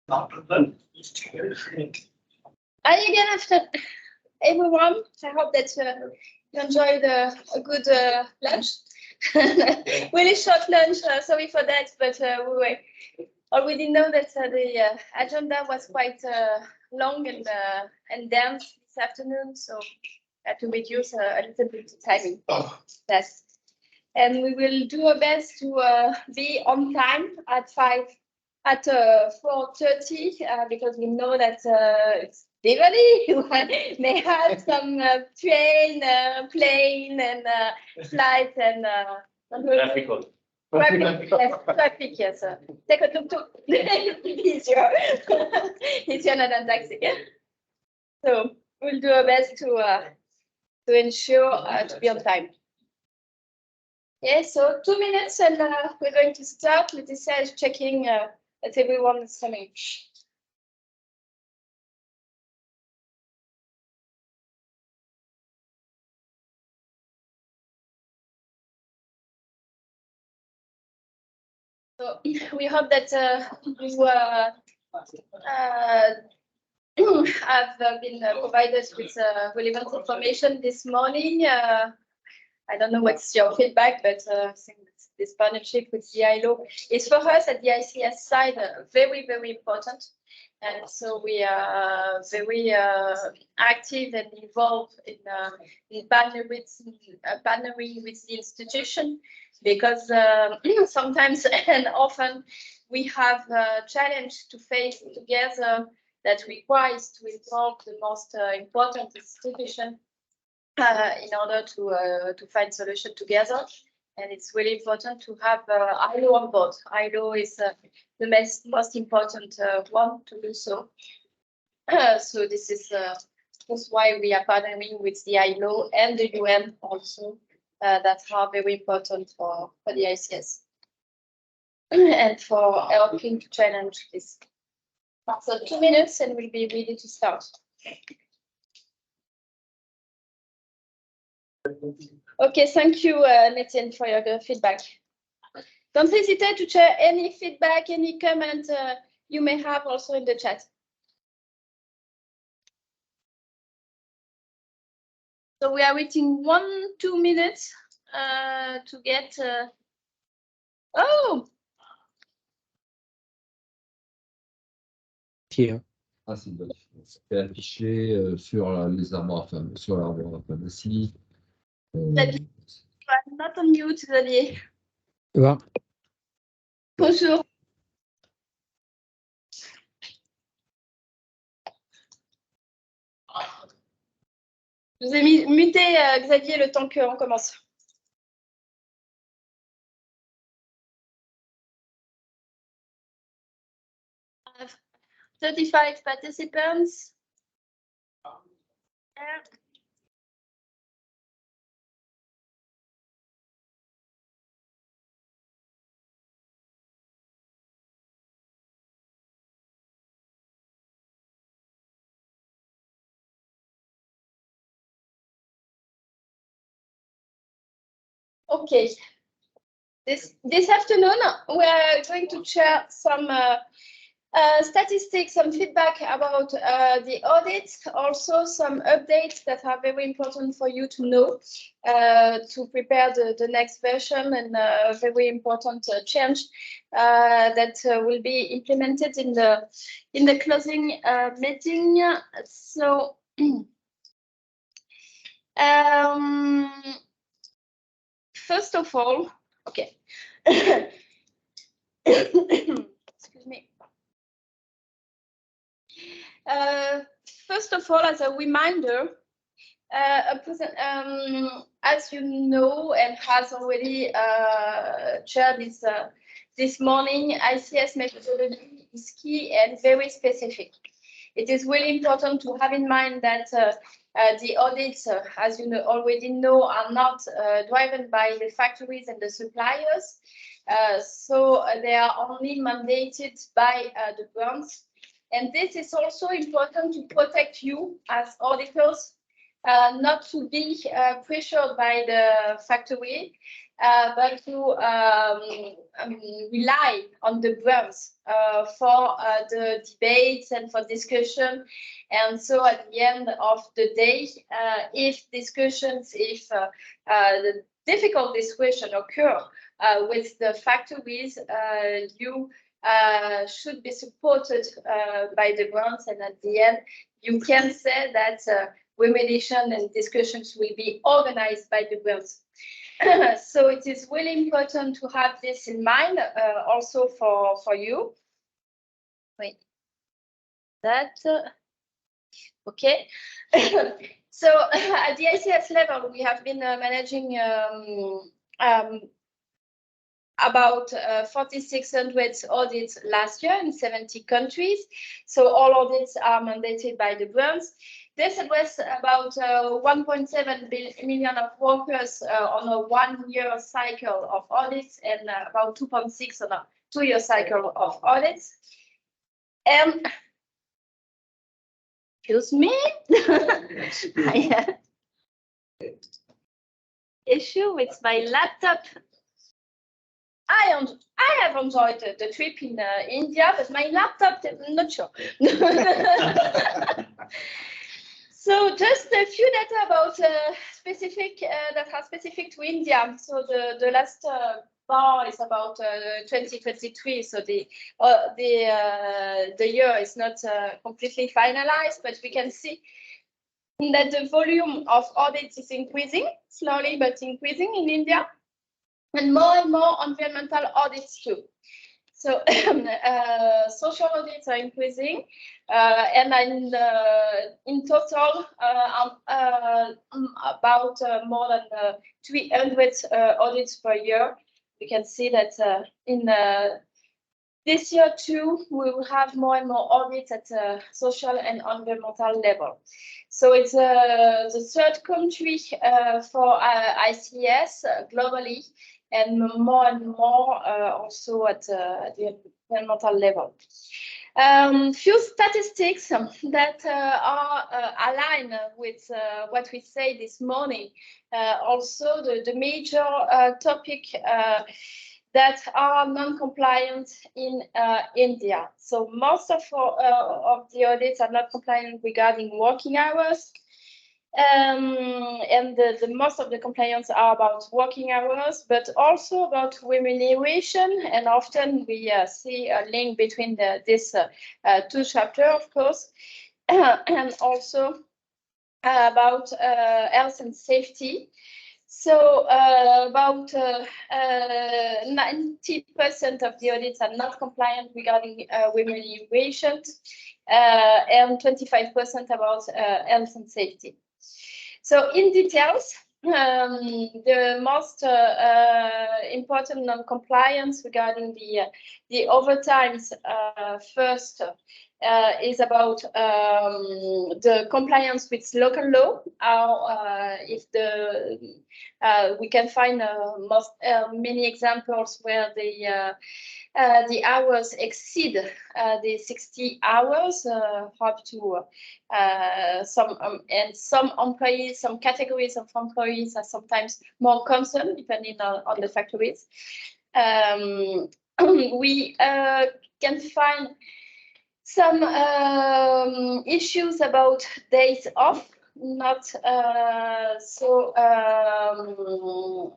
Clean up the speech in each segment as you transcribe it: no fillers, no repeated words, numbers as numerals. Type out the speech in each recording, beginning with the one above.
Hi again after everyone. I hope that you enjoyed a good lunch. Really short lunch. Sorry for that, but we already know that the agenda was quite long and dense this afternoon, so I had to reduce a little bit the timing. Yes. And we will do our best to be on time at 4:30 because we know that it's Diwali. You may have some plane and flight and traffic. Traffic, yes. Take a tuk-tuk. Easier. Easier than taxi. So we'll do our best to ensure to be on time. Yeah, so 2 minutes and we're going to start. Leticia is checking that everyone is coming. So we hope that you have been provided with relevant information this morning. I don't know what's your feedback, but I think this partnership with the ILO is for us at the ICS side very, very important. And so we are very active and involved in partnering with the institution because sometimes and often we have a challenge to face together that requires to involve the most important institution in order to find solution together. And it's really important to have ILO on board. ILO is the most important one to do so. So this is why we are partnering with the ILO and the UN also. That are very important for the ICS and for helping to challenge this. So 2 minutes and we'll be ready to start. Okay, thank you, Etienne, for your feedback. Don't hesitate to share any feedback, any comment you may have also in the chat. So we are waiting 1-2 minutes to get. Oh! Here. Ah, c'est bon. C'est affiché sur les armoires, enfin, sur l'armoire, enfin, ici. Not on mute, Xavier. Ouais. Bonjour. Je vous ai muté, Xavier, le temps qu'on commence. 35 participants. Okay. This afternoon, we are going to share some statistics, some feedback about the audits, also some updates that are very important for you to know to prepare the next version and very important change that will be implemented in the closing meeting. So. First of all, okay. Excuse me. First of all, as a reminder, as you know and has already shared this morning, ICS methodology is key and very specific. It is really important to have in mind that the audits, as you already know, are not driven by the factories and the suppliers. So they are only mandated by the brands. And this is also important to protect you as auditors not to be pressured by the factory, but to rely on the brands for the debates and for discussion. And so at the end of the day, if the difficult discussion occur with the factories, you should be supported by the brands, and at the end, you can say that remediation and discussions will be organized by the brands. So it is really important to have this in mind also for you. Wait, that okay. So at the ICS level, we have been managing about 4,600 audits last year in 70 countries. So all audits are mandated by the brands. This addresses about 1.7 million of workers on a 1-year cycle of audits and about 2.6 on a 2-year cycle of audits. And excuse me, I have issue with my laptop. I have enjoyed the trip in India, but my laptop, I'm not sure. So just a few data about specific that are specific to India. So the last bar is about 2023. So the year is not completely finalized, but we can see that the volume of audits is increasing slowly, but increasing in India, and more environmental audits too. So social audits are increasing, and in total, about more than 300 audits per year. We can see that in this year too, we will have more and more audits at social and environmental level. So it's the third country for ICS globally, and more also at the environmental level. Few statistics that are aligned with what we say this morning. Also, the major topic that are non-compliant in India. So most of the audits are not compliant regarding working hours. And the most of the complaints are about working hours, but also about remuneration. And often we see a link between these two chapters, of course, and also about health and safety. So about 90% of the audits are not compliant regarding remuneration, and 25% about health and safety. So in details, the most important non-compliance regarding the overtimes first is about the compliance with local law. If we can find many examples where the hours exceed the 60 hours, up to some employees, some categories of employees are sometimes more concerned, depending on the factories. We can find some issues about days off, not so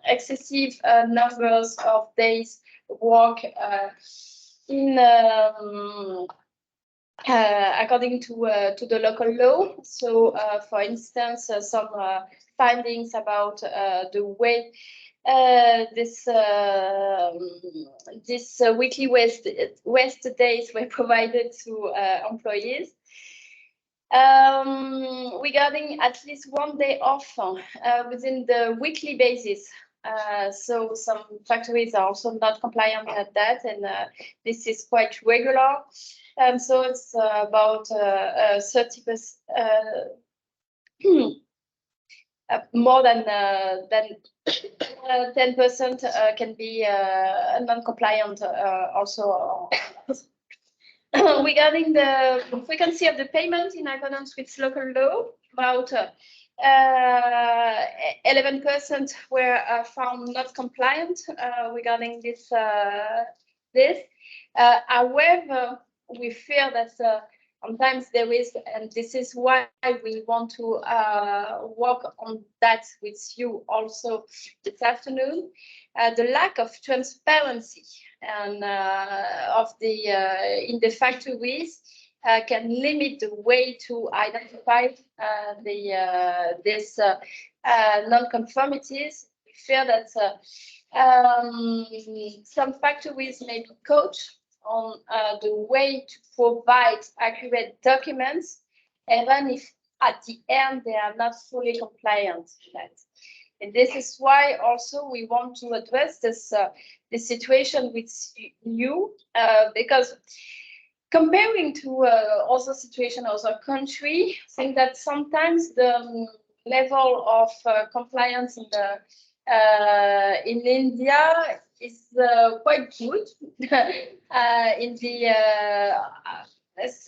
excessive numbers of days work in according to the local law. So, for instance, some findings about the way this weekly waste days were provided to employees. Regarding at least one day off within the weekly basis. So some factories are also not compliant at that, and this is quite regular. So it's about 30%, more than 10% can be non-compliant also. Regarding the frequency of the payment in accordance with local law, about 11% were found not compliant regarding this. However, we fear that sometimes there is, and this is why we want to work on that with you also this afternoon, the lack of transparency and of the in the factories can limit the way to identify this non-conformities. We fear that some factories may be coached on the way to provide accurate documents, even if at the end they are not fully compliant with that. And this is why also we want to address this situation with you, because comparing to other situation, other country, I think that sometimes the level of compliance in India is quite good. In the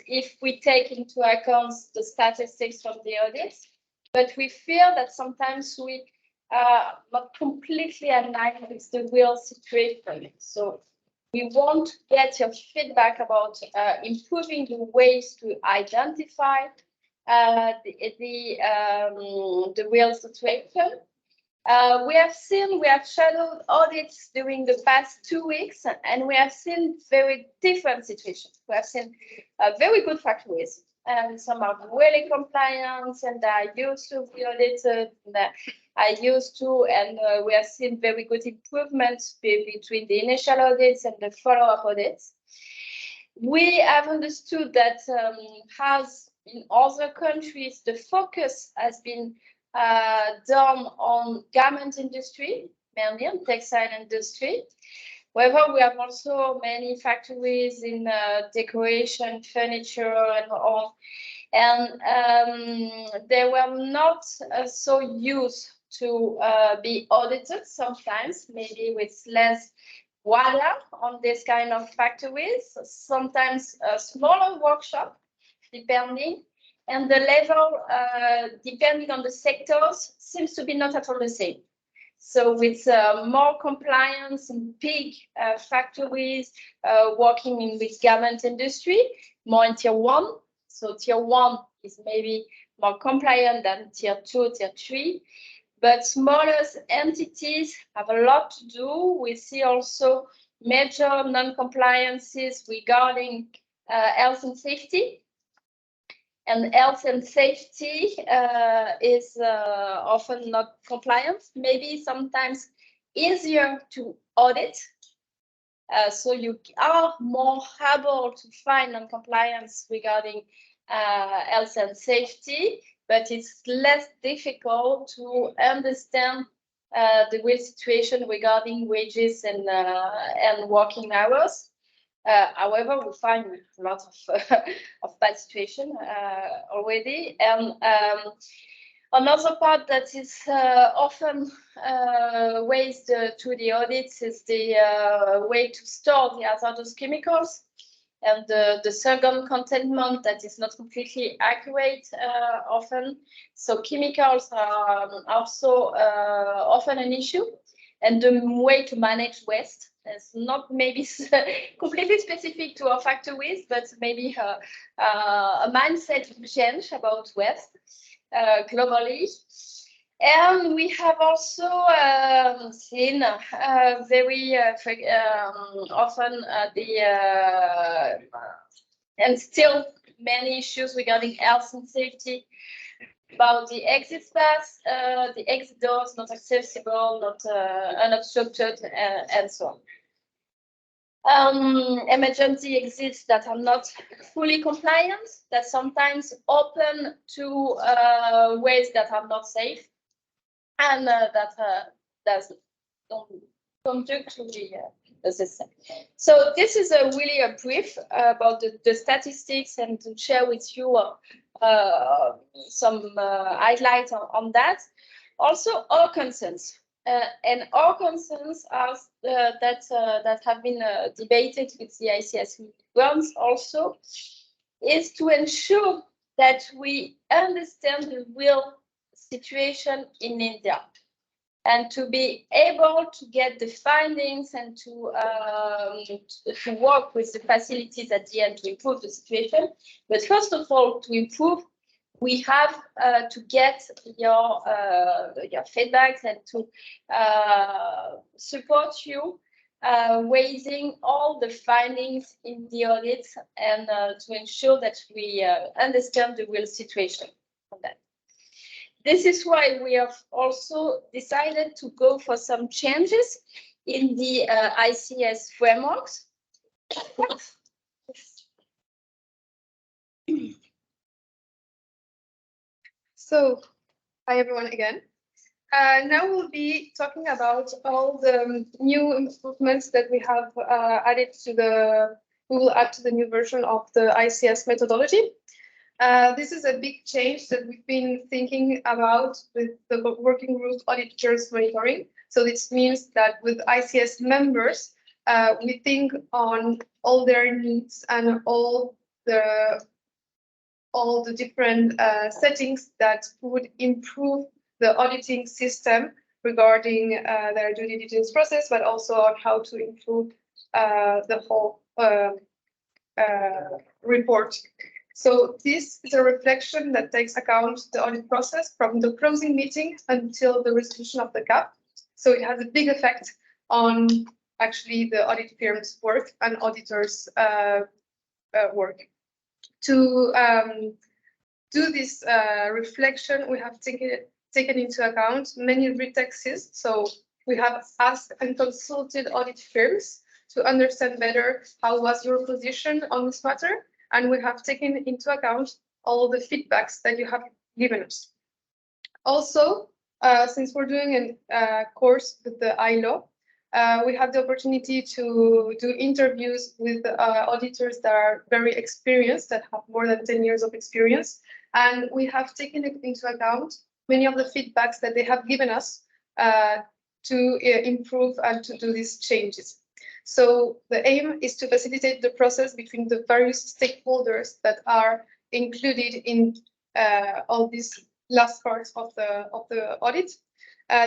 if we take into account the statistics from the audits, but we fear that sometimes we are not completely aligned with the real situation. So we want to get your feedback about improving the ways to identify the real situation. We have shadowed audits during the past 2 weeks, and we have seen very different situations. We have seen very good factories, and some are really compliant, and are used to be audited, and we have seen very good improvements between the initial audits and the follow-up audits. We have understood that as in other countries, the focus has been done on garment industry, mainly on textile industry. However, we have also many factories in decoration, furniture, and all. And they were not so used to be audited sometimes, maybe with less water on this kind of factories, sometimes a smaller workshop, depending. And the level, depending on the sectors, seems to be not at all the same. So with more compliance in big factories, working in with garment industry, more in tier 1. So tier 1 is maybe more compliant than tier 2, tier 3. But smaller entities have a lot to do. We see also major non-compliances regarding health and safety. And health and safety is often not compliant, maybe sometimes easier to audit. So you are more able to find non-compliance regarding health and safety, but it's less difficult to understand the real situation regarding wages and working hours. However, we find a lot of bad situation already. And another part that is often raised to the audits is the way to store the hazardous chemicals and the second containment that is not completely accurate often. So chemicals are also often an issue, and the way to manage waste. It's not maybe completely specific to our factories, but maybe a mindset change about waste globally. And we have also seen very often and still many issues regarding health and safety, about the exit paths, the exit doors not accessible, not unobstructed, and so on. Emergency exits that are not fully compliant, that sometimes open to ways that are not safe, and that don't conduct to the system. So this is really a brief about the statistics, and to share with you some highlights on that. Also, our concerns. And our concerns are that have been debated with the ICS Gathering also, is to ensure that we understand the real situation in India. And to be able to get the findings and to work with the facilities at the end to improve the situation. But first of all, to improve, we have to get your feedbacks and to support you raising all the findings in the audit and to ensure that we understand the real situation on that. This is why we have also decided to go for some changes in the ICS frameworks. So, hi everyone again. Now we'll be talking about all the new improvements that we have we will add to the new version of the ICS methodology. This is a big change that we've been thinking about with the working group auditors monitoring. So this means that with ICS members, we think on all their needs and all the different settings that would improve the auditing system regarding their due diligence process, but also on how to improve the whole report. So this is a reflection that takes account the audit process from the closing meeting until the resolution of the gap. So it has a big effect on actually the audit firm's work and auditors' work. To do this reflection, we have taken into account many retexts. So we have asked and consulted audit firms to understand better how was your position on this matter. And we have taken into account all the feedbacks that you have given us. Also, since we're doing a course with the ILO, we have the opportunity to do interviews with auditors that are very experienced, that have more than 10 years of experience. And we have taken into account many of the feedbacks that they have given us to improve and to do these changes. So the aim is to facilitate the process between the various stakeholders that are included in all these last parts of the audit.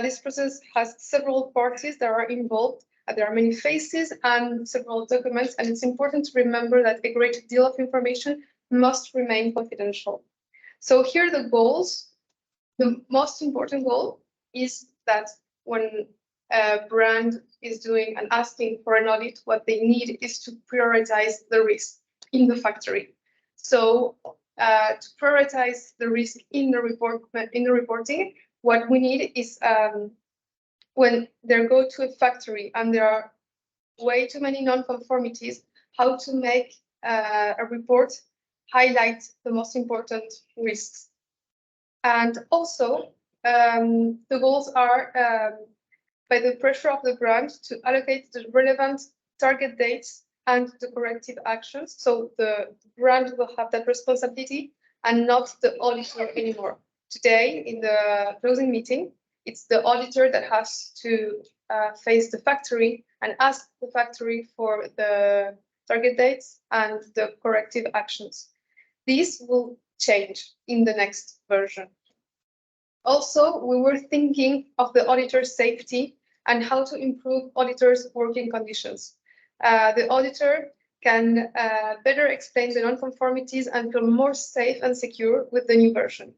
This process has several parties that are involved. There are many phases and several documents, and it's important to remember that a great deal of information must remain confidential. So here are the goals. The most important goal is that when a brand is doing and asking for an audit, what they need is to prioritize the risk in the factory. So to prioritize the risk in the reporting, what we need is when they go to a factory and there are way too many non-conformities, how to make a report highlight the most important risks. And also, the goals are by the pressure of the brand to allocate the relevant target dates and the corrective actions. So the brand will have that responsibility and not the auditor anymore. Today, in the closing meeting, it's the auditor that has to face the factory and ask the factory for the target dates and the corrective actions. These will change in the next version. Also, we were thinking of the auditor's safety and how to improve auditors' working conditions. The auditor can better explain the non-conformities and feel more safe and secure with the new version.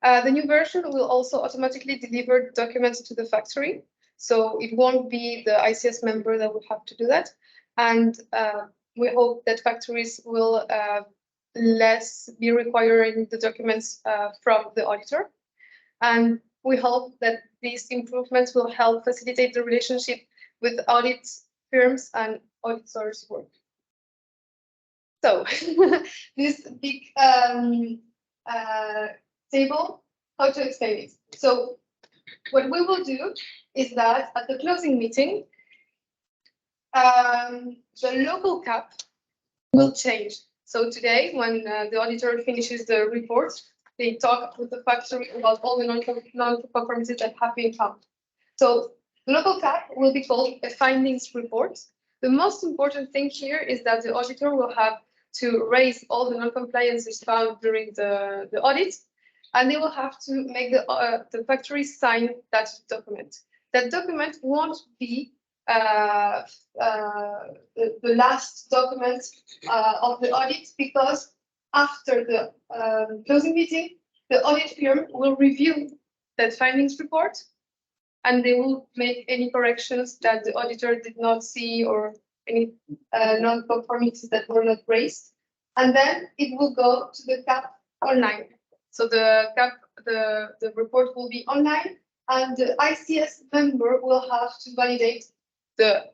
The new version will also automatically deliver documents to the factory. So it won't be the ICS member that will have to do that. And we hope that factories will less be requiring the documents from the auditor. And we hope that these improvements will help facilitate the relationship with audit firms and auditors' work. So this big table, how to explain it? So what we will do is that at the closing meeting, the local cap will change. So today, when the auditor finishes the report, they talk with the factory about all the non-conformities that have been found. So the local cap will be called a findings report. The most important thing here is that the auditor will have to raise all the non-compliances found during the audit and they will have to make the factory sign that document. That document won't be the last document of the audit, because after the closing meeting, the audit firm will review that findings report, and they will make any corrections that the auditor did not see, or any non-conformities that were not raised. And then it will go to the CAP online. So the CAP, the report will be online, and the ICS member will have to validate the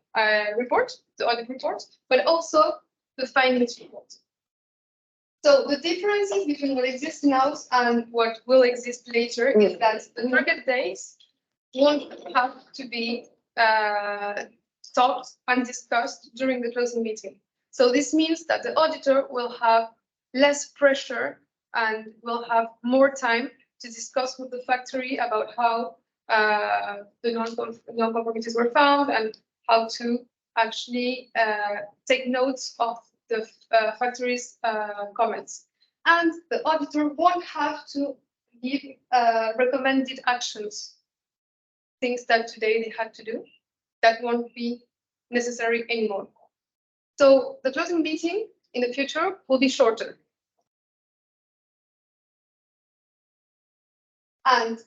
report, the audit report, but also the findings report. So the differences between what exists now and what will exist later is that the target dates won't have to be talked and discussed during the closing meeting. So this means that the auditor will have less pressure and will have more time to discuss with the factory about how the non-conformities were found, and how to actually take notes of the factory's comments. And the auditor won't have to give recommended actions, things that today they had to do. That won't be necessary anymore. So the closing meeting in the future will be shorter. And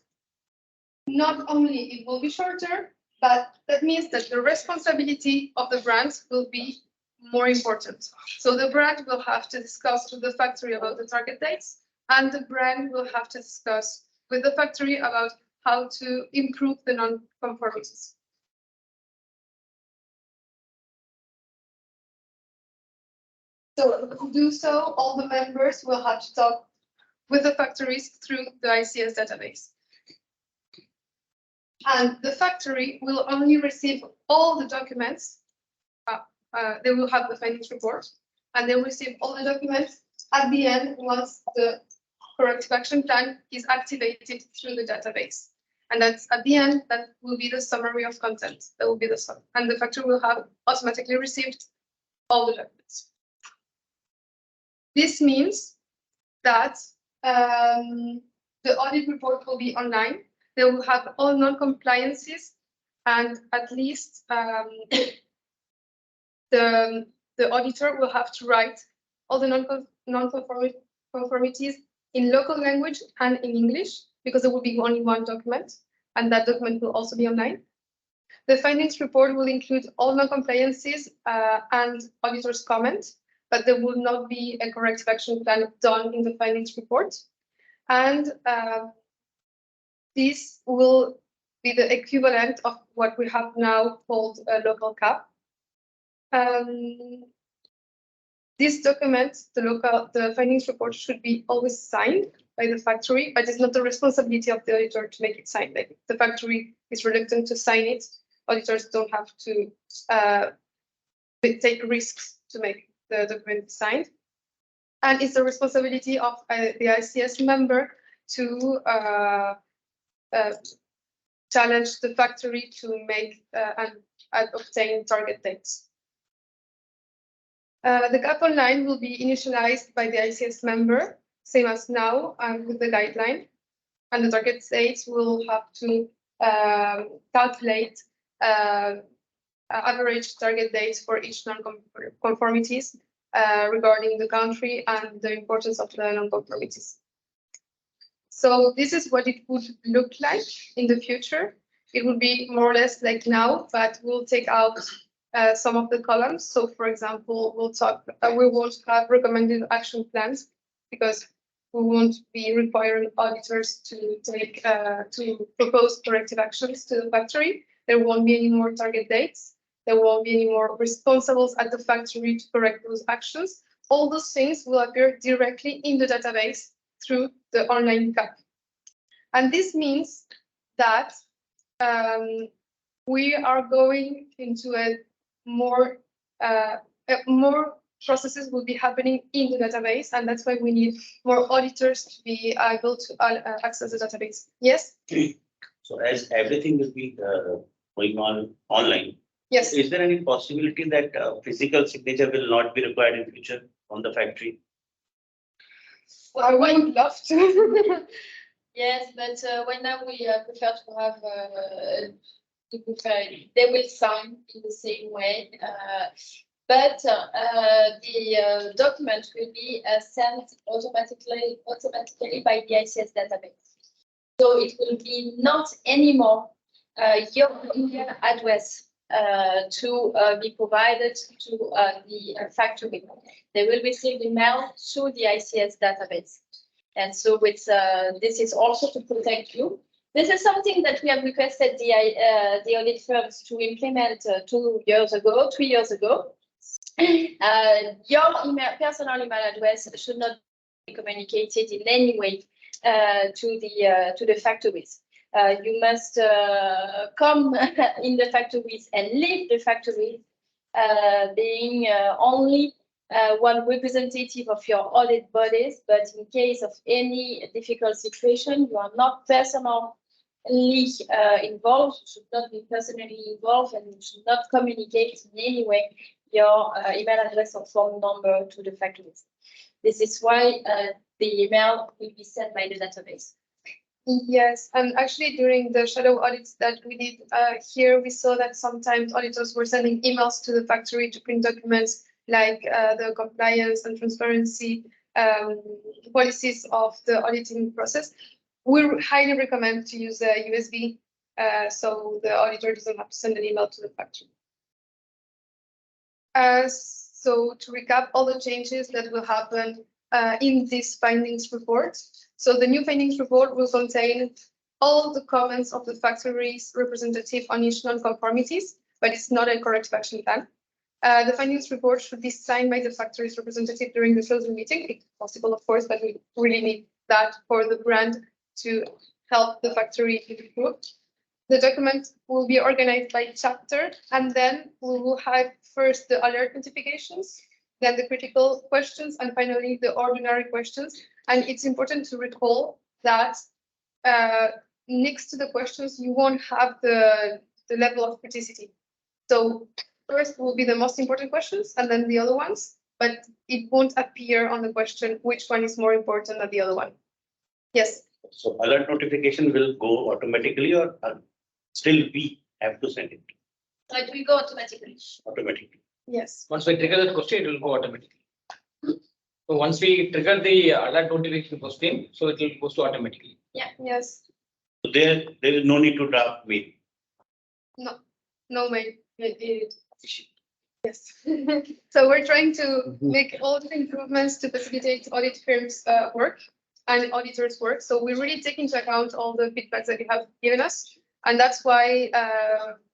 not only it will be shorter, but that means that the responsibility of the brands will be more important. So the brand will have to discuss with the factory about the target dates, and the brand will have to discuss with the factory about how to improve the non-conformities. So to do so, all the members will have to talk with the factories through the ICS database. And the factory will only receive all the documents. They will have the findings report, and they will receive all the documents at the end once the corrective action plan is activated through the database. And that's at the end, that will be the summary of content. That will be the sum. And the factory will have automatically received all the documents. This means that the audit report will be online. They will have all non-compliances, and at least the auditor will have to write all the non-conformities in local language and in English, because there will be only one document, and that document will also be online. The findings report will include all non-compliances and auditor's comment, but there will not be a corrective action plan done in the findings report. And this will be the equivalent of what we have now called a local CAP. This document, the findings report, should be always signed by the factory, but it's not the responsibility of the auditor to make it signed. Like, the factory is reluctant to sign it. Auditors don't have to take risks to make the document signed. And it's the responsibility of the ICS member to challenge the factory to make and obtain target dates. The CAP online will be initialized by the ICS member, same as now, with the guideline. And the target dates will have to calculate average target dates for each non-conformities regarding the country and the importance of the non-conformities. So this is what it would look like in the future. It will be more or less like now, but we'll take out some of the columns. So, for example, we won't have recommended action plans, because we won't be requiring auditors to take to propose corrective actions to the factory. There won't be any more target dates. There won't be any more responsibles at the factory to correct those actions. All those things will appear directly in the database through the online CAP. And this means that we are going into a more processes will be happening in the database, and that's why we need more auditors to be able to access the database. Yes? So as everything will be going on online, Yes. is there any possibility that physical signature will not be required in future on the factory? Well, I would love to. Yes, but when now we prefer to have they will sign in the same way. But the document will be sent automatically by the ICS database. So it will be not anymore your email address to be provided to the factory. They will receive the mail through the ICS database. And so it's, this is also to protect you. This is something that we have requested the audit firms to implement 3 years ago. Your personal email address should not be communicated in any way to the factories. You must come in the factories and leave the factories, being only one representative of your audit bodies, but in case of any difficult situation, you are not personally involved, you should not be personally involved, and you should not communicate in any way your email address or phone number to the factories. This is why the email will be sent by the database. Yes, and actually during the shadow audits that we did here, we saw that sometimes auditors were sending emails to the factory to print documents like the compliance and transparency policies of the auditing process. We highly recommend to use a USB so the auditor doesn't have to send an email to the factory. So to recap all the changes that will happen in this findings report. So the new findings report will contain all the comments of the factory's representative on each non-conformities, but it's not a corrective action plan. The findings report should be signed by the factory's representative during the closing meeting, if possible, of course, but we really need that for the brand to help the factory improve. The document will be organized by chapter, and then we will have first the alert notifications, then the critical questions, and finally the ordinary questions. And it's important to recall that next to the questions, you won't have the level of criticity. So first will be the most important questions and then the other ones, but it won't appear on the question which one is more important than the other one. Yes. So alert notification will go automatically, or still we have to send it It will go automatically. automatically? Yes. Once we trigger the question, it will go automatically. So once we trigger the alert notification question, so it will go to automatically. Yes. So there is no need to draft mail. No mail. Yes. So we're trying to make all the improvements to facilitate audit firms' work and auditors' work. So we really take into account all the feedbacks that you have given us. And that's why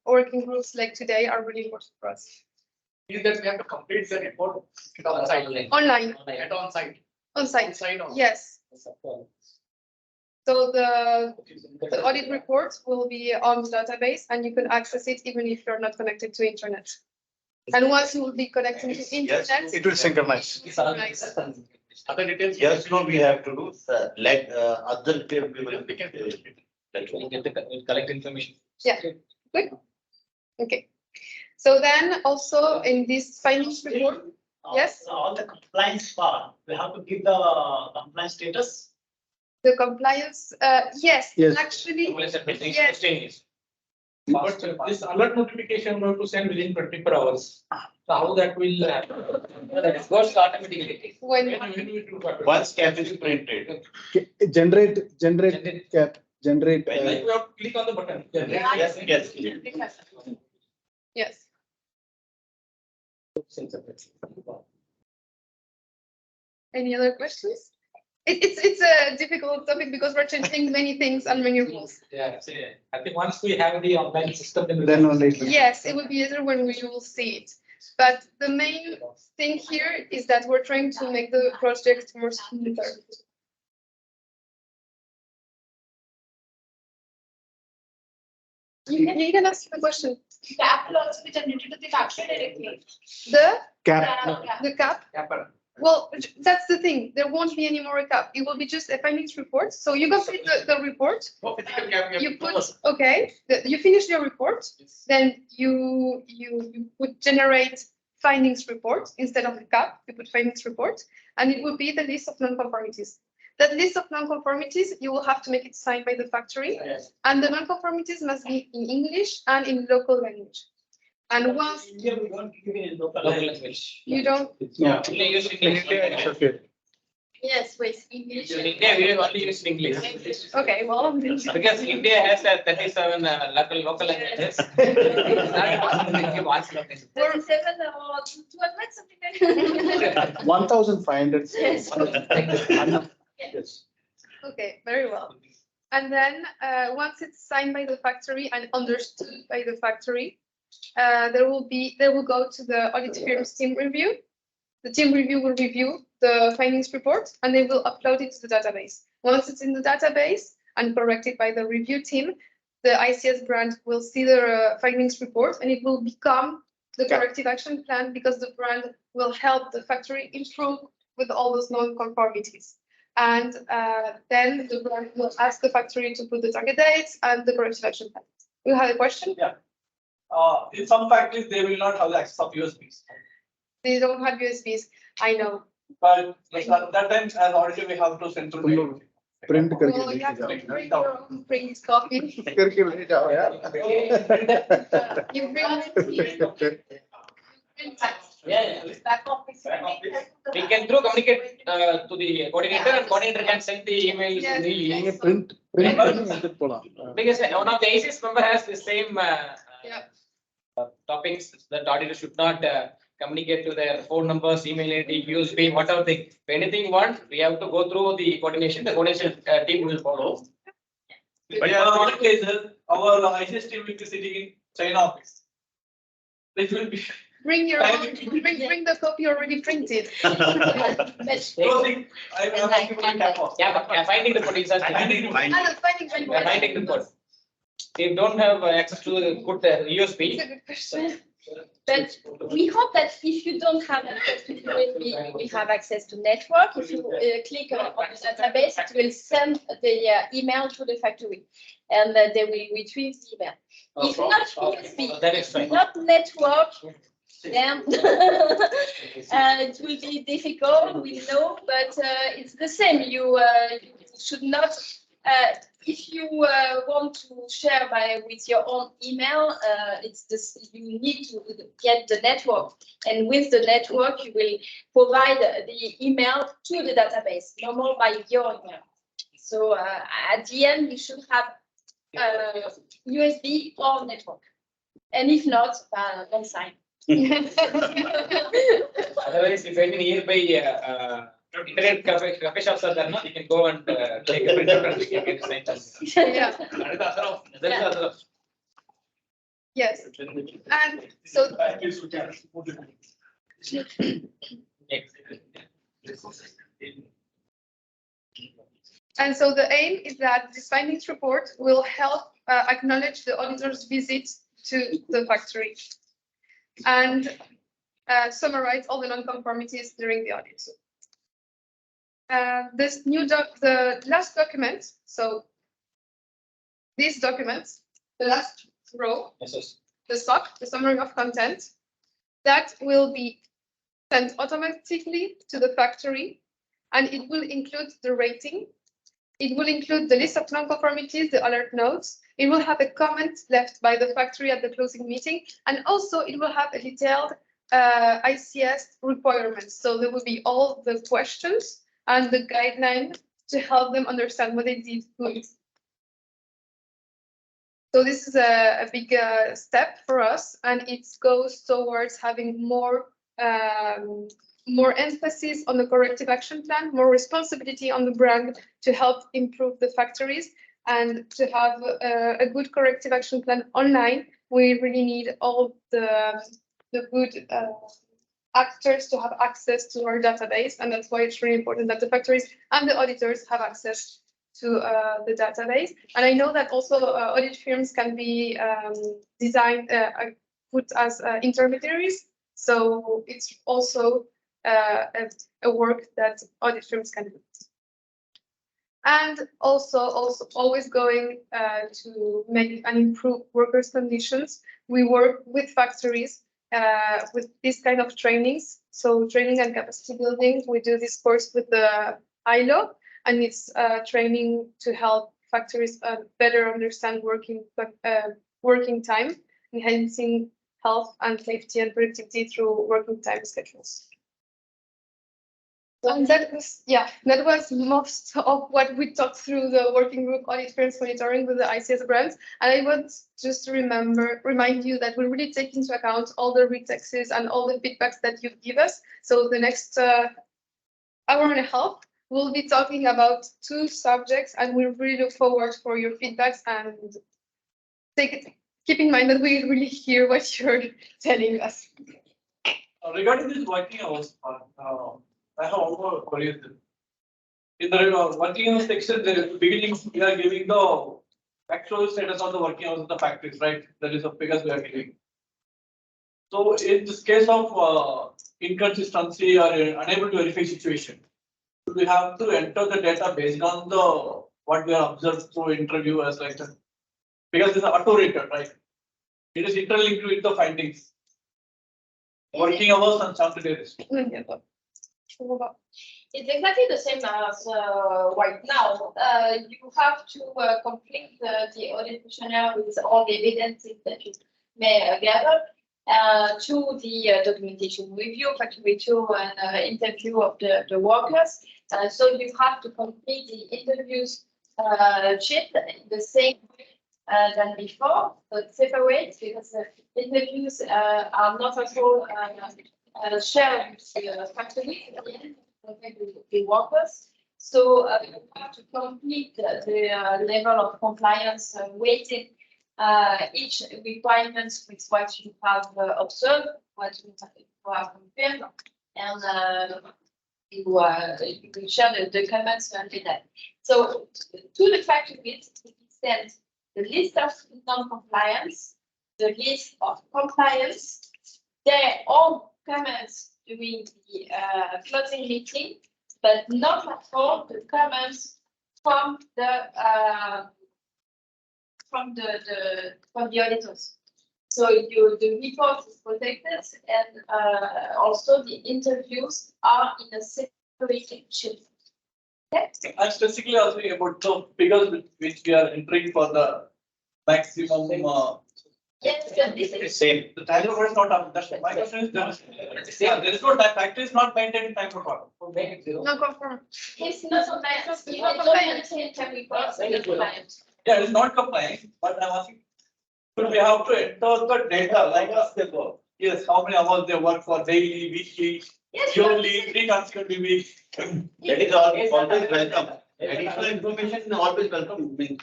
working groups like today are really important for us. Is that we have to complete the report on site? Online, And on site. on site. On site. Yes. So the audit report will be on the database and you can access it even if you're not connected to internet. And once you will be connected to internet. It will synchronize. Nice. Other details. Yes, no, we have to do like other detail we will. We'll get the collect information. Yeah. Good. Okay. So then also in this findings report, yes, On the compliance part, we have to give the compliance status. the compliance, yes, Yes. actually, Yes. But this alert notification we have to send within 24 hours. So how that will happen? It goes automatically. when, When we do that? Once cap is printed. Generate cap, generate. Like we have to click on the button. Yes, yes. yes. Any other questions? It's a difficult topic because we're changing many things and many rules. Yeah, so I think once we have the online system, Then only. Yes, it will be easier when we will see it. But the main thing here is that we're trying to make the project more smoother. You can ask the question. Cap will also be generated to the factory directly. The cap? Well, that's the thing. There won't be any more cap. It will be just a findings report. So you complete the report. You put, okay, you finish your report, then you would generate findings report instead of the cap. You put findings report, and it will be the list of non-conformities. That list of non-conformities, you will have to make it signed by the factory. Yes. And the non-conformities must be in English and in local language. And once India, we don't give it in local Local language. language. you don't, Yeah. Only use English. Yes, with English. In India, we only use English. okay, well, Because India has 37 local languages. It's not possible to give one language. 37 or 200, something like that. 1,500. Yes. Yes. okay, very well. And then once it's signed by the factory and understood by the factory, they will go to the audit firm's team review. The team review will review the findings report and they will upload it to the database. Once it's in the database and corrected by the review team, the ICS brand will see the findings report and it will become the corrective action plan because the brand will help the factory improve with all those non-conformities. And then the brand will ask the factory to put the target dates and the corrective action plan. You have a question? Yeah. In some factories, they will not have the access of USBs. They don't have USBs, I know. But that time, as auditor, we have to send through mail. Print Well, you have to bring your own print copy. करके भेज जाओ यार। You bring Yeah. Back office. Back office. We can through communicate to the coordinator and coordinator can send the email. Yes. ये print print போலாம்। Because one of the ICS member has the same Yeah. topics that auditor should not communicate to their phone numbers, email ID, USB, whatever thing. If anything want, we have to go through the coordination. The coordination team will follow. But in other cases, our ICS team will be sitting in China office. This will be Bring your own, bring the copy already printed. closing. I will have to give a tap off. Yeah, but finding the code is such. Finding- And the finding. We are writing the code. They don't have access to the good USB. It's a good question. But we hope that if you don't have access to USB, you will have access to network. If you click on the database, it will send the email to the factory and they will retrieve the email. If not USB, That is fine. not network, then it will be difficult, we know, but it's the same. You should not, if you want to share with your own email, it's this, you need to get the network, and with the network you will provide the email to the database, no more by your email. So at the end you should have USB or network, and if not, don't sign. Otherwise, if any nearby internet cafe shops are there, no, you can go and take a printout and you can get signed. Yeah. That is the other option. That is the other option. Yes. And so the aim is that this findings report will help acknowledge the auditor's visit to the factory and summarize all the non-conformities during the audit. The last document, so these documents, the last row, Yes, yes. the SOC, the summary of content, that will be sent automatically to the factory, and it will include the rating. It will include the list of non-conformities, the alert notes. It will have a comment left by the factory at the closing meeting, and also it will have a detailed ICS requirements. So there will be all the questions and the guideline to help them understand what they did good. So this is a big step for us, and it goes towards having more emphasis on the corrective action plan, more responsibility on the brand to help improve the factories, and to have a good corrective action plan online. We really need all the good actors to have access to our database, and that's why it's really important that the factories and the auditors have access to the database. And I know that also audit firms can be designed, put as intermediaries. So it's also a work that audit firms can do. And also always going to make and improve workers' conditions. We work with factories with this kind of trainings. So training and capacity building, we do this course with the ILO, and it's training to help factories better understand working time, enhancing health and safety and productivity through working time schedules. And that was most of what we talked through the working group Audit Firms monitoring with the ICS grants. And I want just to remind you that we really take into account all the retexts and all the feedbacks that you give us. So the next hour and a half, we'll be talking about 2 subjects, and we really look forward for your feedbacks and keep in mind that we really hear what you're telling us. Regarding this working hours, I have one more query. In the working hours section, the beginning, we are giving the actual status of the working hours of the factories, right? That is the figures we are giving. So in this case of inconsistency or unable to verify situation, we have to enter the data based on the what we have observed through interview as like that. Because it's auto-rated, right? It is interlinked with the findings. Working hours and Saturdays. It's exactly the same as right now. You have to complete the audit questionnaire with all the evidence that you may gather to the documentation review, factory tour, and interview of the workers. So you have to complete the interviews sheet in the same way than before, but separate, because the interviews are not at all shared with the factory at the end, with the workers. So you have to complete the level of compliance weighting each requirement with what you have observed, what you have confirmed, and you will share the comments under that. So to the factories, we send the list of non-compliance, the list of compliance, their own comments during the closing meeting, but not at all the comments from the auditors. So the report is protected, and also the interviews are in a separated sheet. Okay? I'm specifically asking about the figures which we are entering for the maximum. Yes, this is Same. The time record is not up. That's my question is there is no factory is not maintained time record. No confirm. it's not compliant. You don't maintain time reports in compliance. Yeah, it's not compliant, but I'm asking. But we have to enter the data like us they work. Yes, how many hours they work for daily, weekly, Yes, yearly, 3 consecutive weeks. That is always welcome. Additional information is always welcome. Means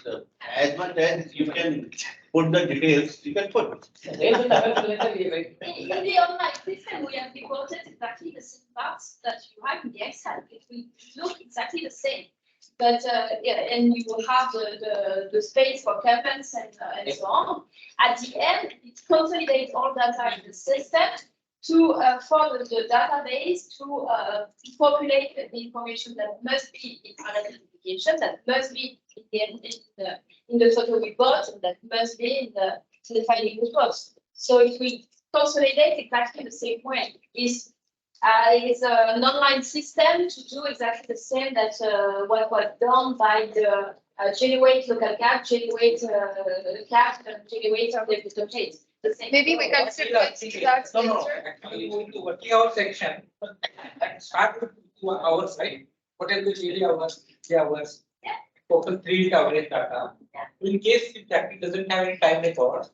as much as you can put the details, you can put. In the online system, we have reported exactly the same parts that you have in the Excel. It will look exactly the same. But and you will have the space for comments and so on. At the end, it consolidates all data in the system to follow the database to populate the information that must be in identification, that must be in the photo report, and that must be in the finding reports. So if we consolidate exactly the same way, is an online system to do exactly the same that what was done by the generate local cap, generate cap, and generate of the template. Maybe we can separate that No, no, later. actually going to working hour section, and start with 2 hours, right? What is the daily hours, 3 hours? Yeah. Total 3 average data. Yeah. In case if that doesn't have any time record,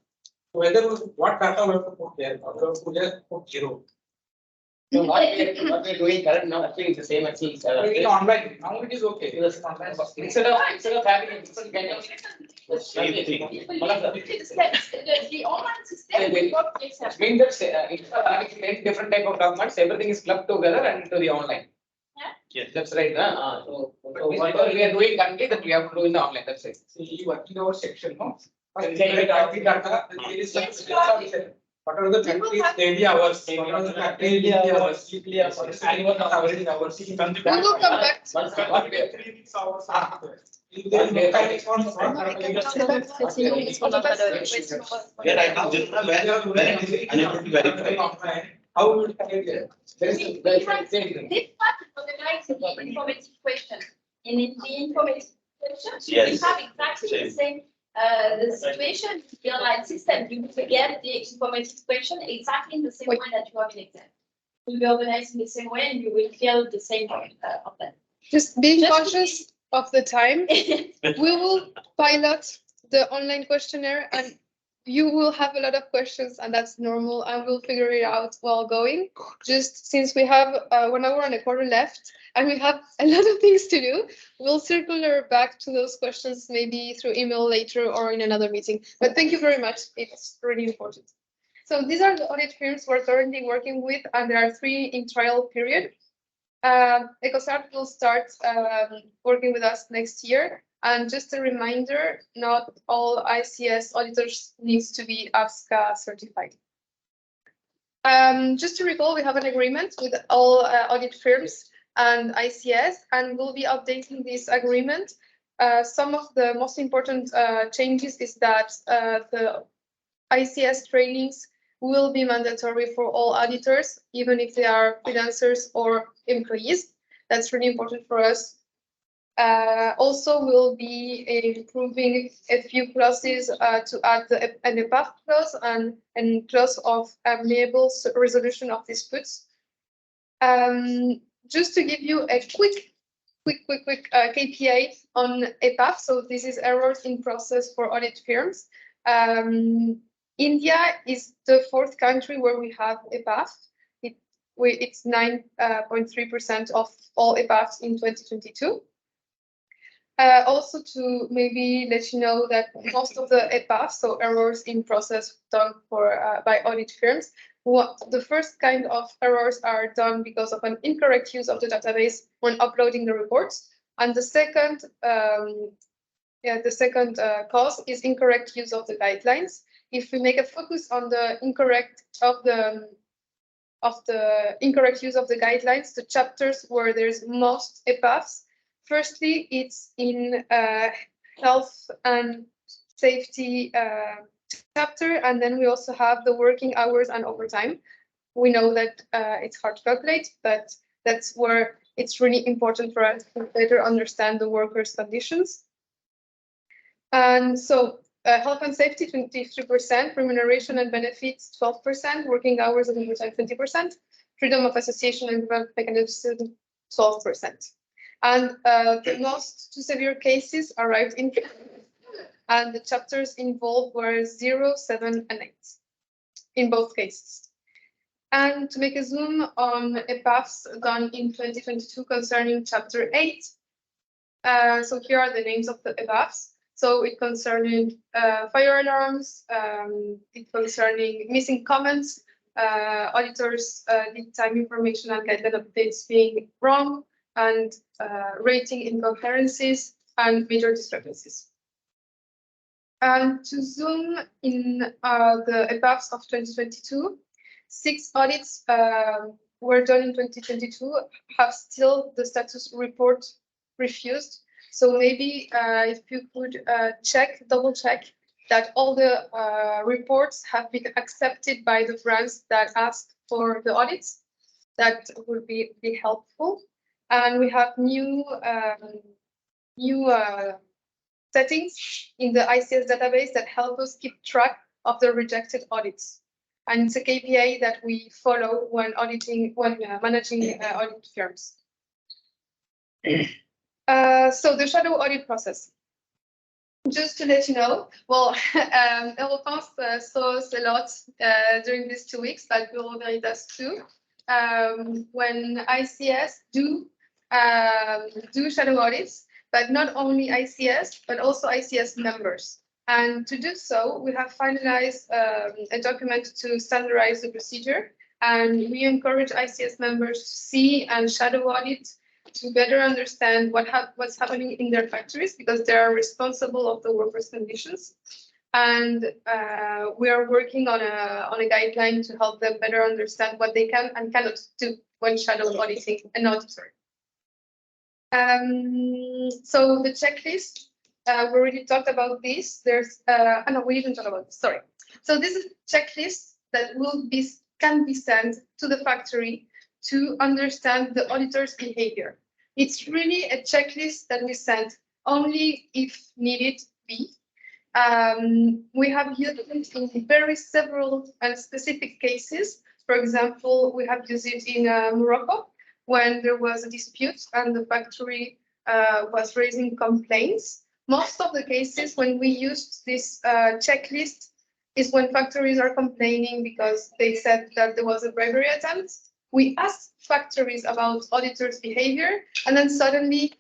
whether what data we have to put there, or we have to just put 0. So what we're doing current now, actually is the same actually. In online, now it is okay. Instead of having a different kind of. Same thing. The online system will work itself. Means that instead of having different type of documents, everything is clubbed together and into the online. Yes. That's right, huh? So whatever we are doing currently, that we have to do in the online, that's it. See, working hour section, no? And then the data, there is some. What are the factories daily hours? What are the factories daily hours? Weekly hours. Annual average hours. We will come back. Once we got it. There is no time response. Yeah, right now, just where it is unable to verify. How would it get there? There is same thing. This part organizes the informative question in the information question, we Yes. have exactly the same the situation in the online system. You will get the informative question exactly in the same way that you have in exam. It will be organized in the same way, and you will fill the same of them. Just being Just to conscious of the time, we will pilot the online questionnaire and you will have a lot of questions and that's normal and we'll figure it out while going. Just since we have 1 hour and a quarter left and we have a lot of things to do, we'll circular back to those questions maybe through email later or in another meeting. But thank you very much. It's really important. So these are the audit firms we're currently working with and there are 3 in trial period. EcoStart will start working with us next year. And just a reminder, not all ICS auditors needs to be ASCA certified. Just to recall, we have an agreement with all audit firms and ICS, and we'll be updating this agreement. Some of the most important changes is that the ICS trainings will be mandatory for all auditors, even if they are freelancers or employees. That's really important for us. Also, we'll be improving a few clauses to add an EPAF clause and a clause of amiable resolution of disputes. Just to give you a quick KPI on EPAF. So this is errors in process for audit firms. India is the 4th country where we have EPAF. It's 9.3% of all EPAFs in 2022. Also to maybe let you know that most of the EPAFs, so errors in process done for by audit firms, the first kind of errors are done because of an incorrect use of the database when uploading the reports, and the second cause is incorrect use of the guidelines. If we make a focus on the incorrect use of the guidelines, the chapters where there's most EPAFs. Firstly, it's in health and safety chapter, and then we also have the working hours and overtime. We know that it's hard to calculate, but that's where it's really important for us to better understand the workers' conditions. And so health and safety, 23%, remuneration and benefits, 12%, working hours and overtime, 20%, freedom of association and development mechanism, 12%. And the most 2 severe cases arrived in and the chapters involved were 0, 7, and 8 in both cases. And to make a zoom on EPAFs done in 2022 concerning chapter 8. So here are the names of the EPAFs. So it concerning fire alarms, it concerning missing comments, auditors did time information and guideline updates being wrong, and rating incoherencies and major discrepancies. And to zoom in the EPAFs of 2022, 6 audits were done in 2022, have still the status report refused. So maybe if you could double check that all the reports have been accepted by the brands that asked for the audits, that would be helpful. And we have new settings in the ICS database that help us keep track of the rejected audits. And it's a KPI that we follow when managing audit firms. So the shadow audit process. Just to let you know, well, developpements saw us a lot during these 2 weeks, but Bureau Veritas too. When ICS do shadow audits, but not only ICS, but also ICS members. And to do so, we have finalized a document to standardize the procedure. And we encourage ICS members to see and shadow audit to better understand what's happening in their factories, because they are responsible of the workers' conditions. And we are working on a guideline to help them better understand what they can and cannot do when shadow auditing an auditor. So the checklist, we already talked about this. There's no, we didn't talk about this, sorry. So this is a checklist that can be sent to the factory to understand the auditor's behavior. It's really a checklist that we send only if needed be. We have used it in very several and specific cases. For example, we have used it in Morocco when there was a dispute and the factory was raising complaints. Most of the cases when we used this checklist is when factories are complaining because they said that there was a bribery attempt. We asked factories about auditors' behavior, and then suddenly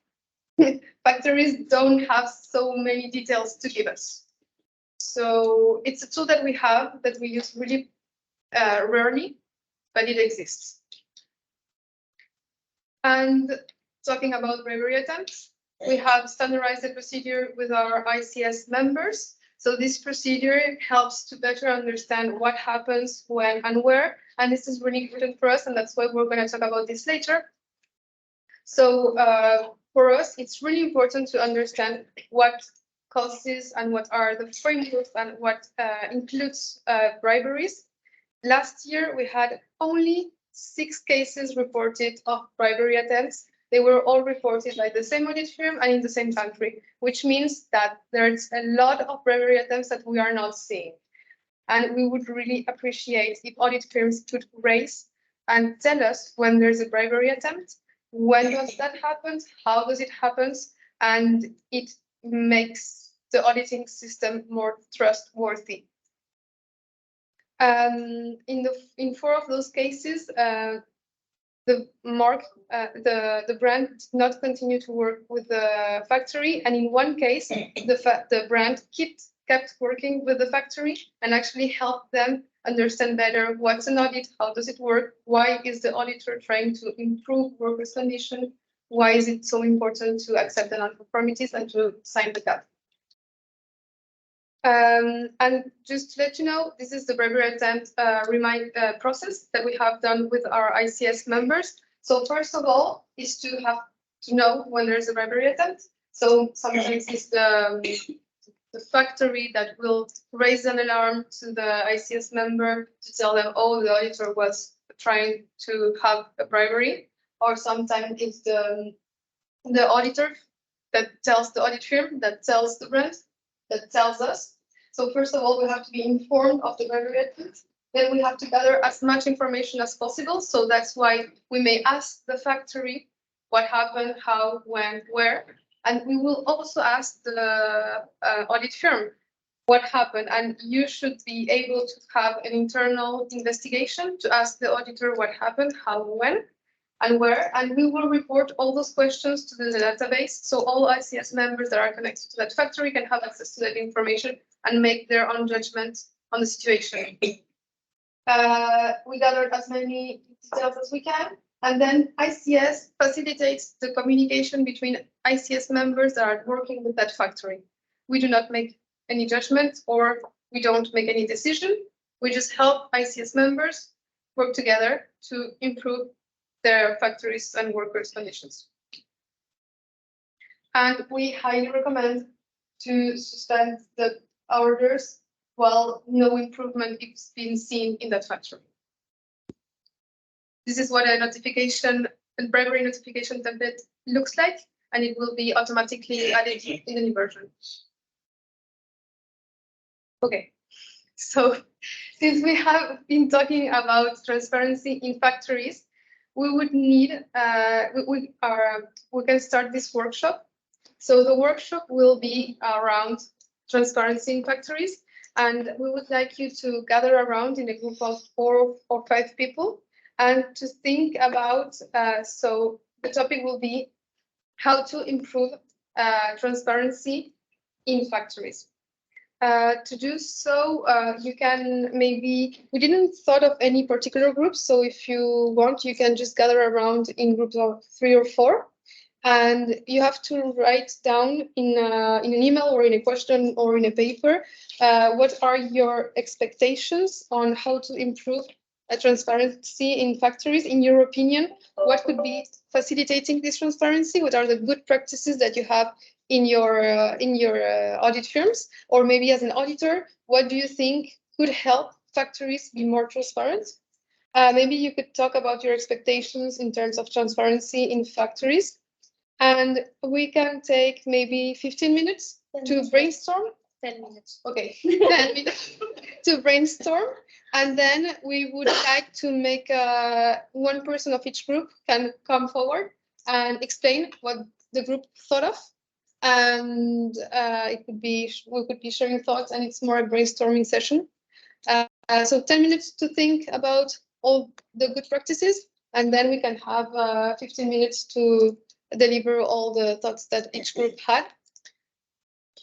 factories don't have so many details to give us. So it's a tool that we have that we use really rarely, but it exists. And talking about bribery attempts, we have standardized the procedure with our ICS members. So this procedure helps to better understand what happens, when, and where. And this is really important for us, and that's why we're going to talk about this later. So for us, it's really important to understand what causes and what are the frameworks and what includes briberies. Last year, we had only 6 cases reported of bribery attempts. They were all reported by the same audit firm and in the same country, which means that there's a lot of bribery attempts that we are not seeing. And we would really appreciate if audit firms could raise and tell us when there's a bribery attempt, when does that happen, how does it happen, and it makes the auditing system more trustworthy. In 4 of those cases, the brand did not continue to work with the factory, and in one case, the brand kept working with the factory and actually helped them understand better what's an audit, how does it work, why is the auditor trying to improve workers' condition, why is it so important to accept the non-conformities and to sign the cap. And just to let you know, this is the bribery attempt process that we have done with our ICS members. So first of all, is to have to know when there's a bribery attempt. So sometimes it's the factory that will raise an alarm to the ICS member to tell them, oh, the auditor was trying to have a bribery. Or sometimes it's the auditor that tells the audit firm, that tells the brand, that tells us. So first of all, we have to be informed of the bribery attempt. Then we have to gather as much information as possible. So that's why we may ask the factory what happened, how, when, where. And we will also ask the audit firm what happened. And you should be able to have an internal investigation to ask the auditor what happened, how, when, and where. And we will report all those questions to the database. So all ICS members that are connected to that factory can have access to that information and make their own judgment on the situation. We gathered as many details as we can. And then ICS facilitates the communication between ICS members that are working with that factory. We do not make any judgment or we don't make any decision. We just help ICS members work together to improve their factories and workers' conditions. And we highly recommend to suspend the orders while no improvement is being seen in that factory. This is what a notification, a bribery notification template looks like, and it will be automatically added in the new version. Okay, so since we have been talking about transparency in factories, we would need, we can start this workshop. So the workshop will be around transparency in factories, and we would like you to gather around in a group of 4 or 5 people and to think about, so the topic will be how to improve transparency in factories. To do so, you can maybe, we didn't thought of any particular groups, so if you want, you can just gather around in groups of 3 or 4. And you have to write down in an email or in a question or in a paper, what are your expectations on how to improve transparency in factories, in your opinion? What could be facilitating this transparency? What are the good practices that you have in your audit firms? Or maybe as an auditor, what do you think could help factories be more transparent? Maybe you could talk about your expectations in terms of transparency in factories. And we can take maybe 15 minutes to brainstorm. 10 minutes. Okay, 10 minutes to brainstorm. And then we would like to make one person of each group can come forward and explain what the group thought of. And it could be, we could be sharing thoughts, and it's more a brainstorming session. So 10 minutes to think about all the good practices, and then we can have 15 minutes to deliver all the thoughts that each group had.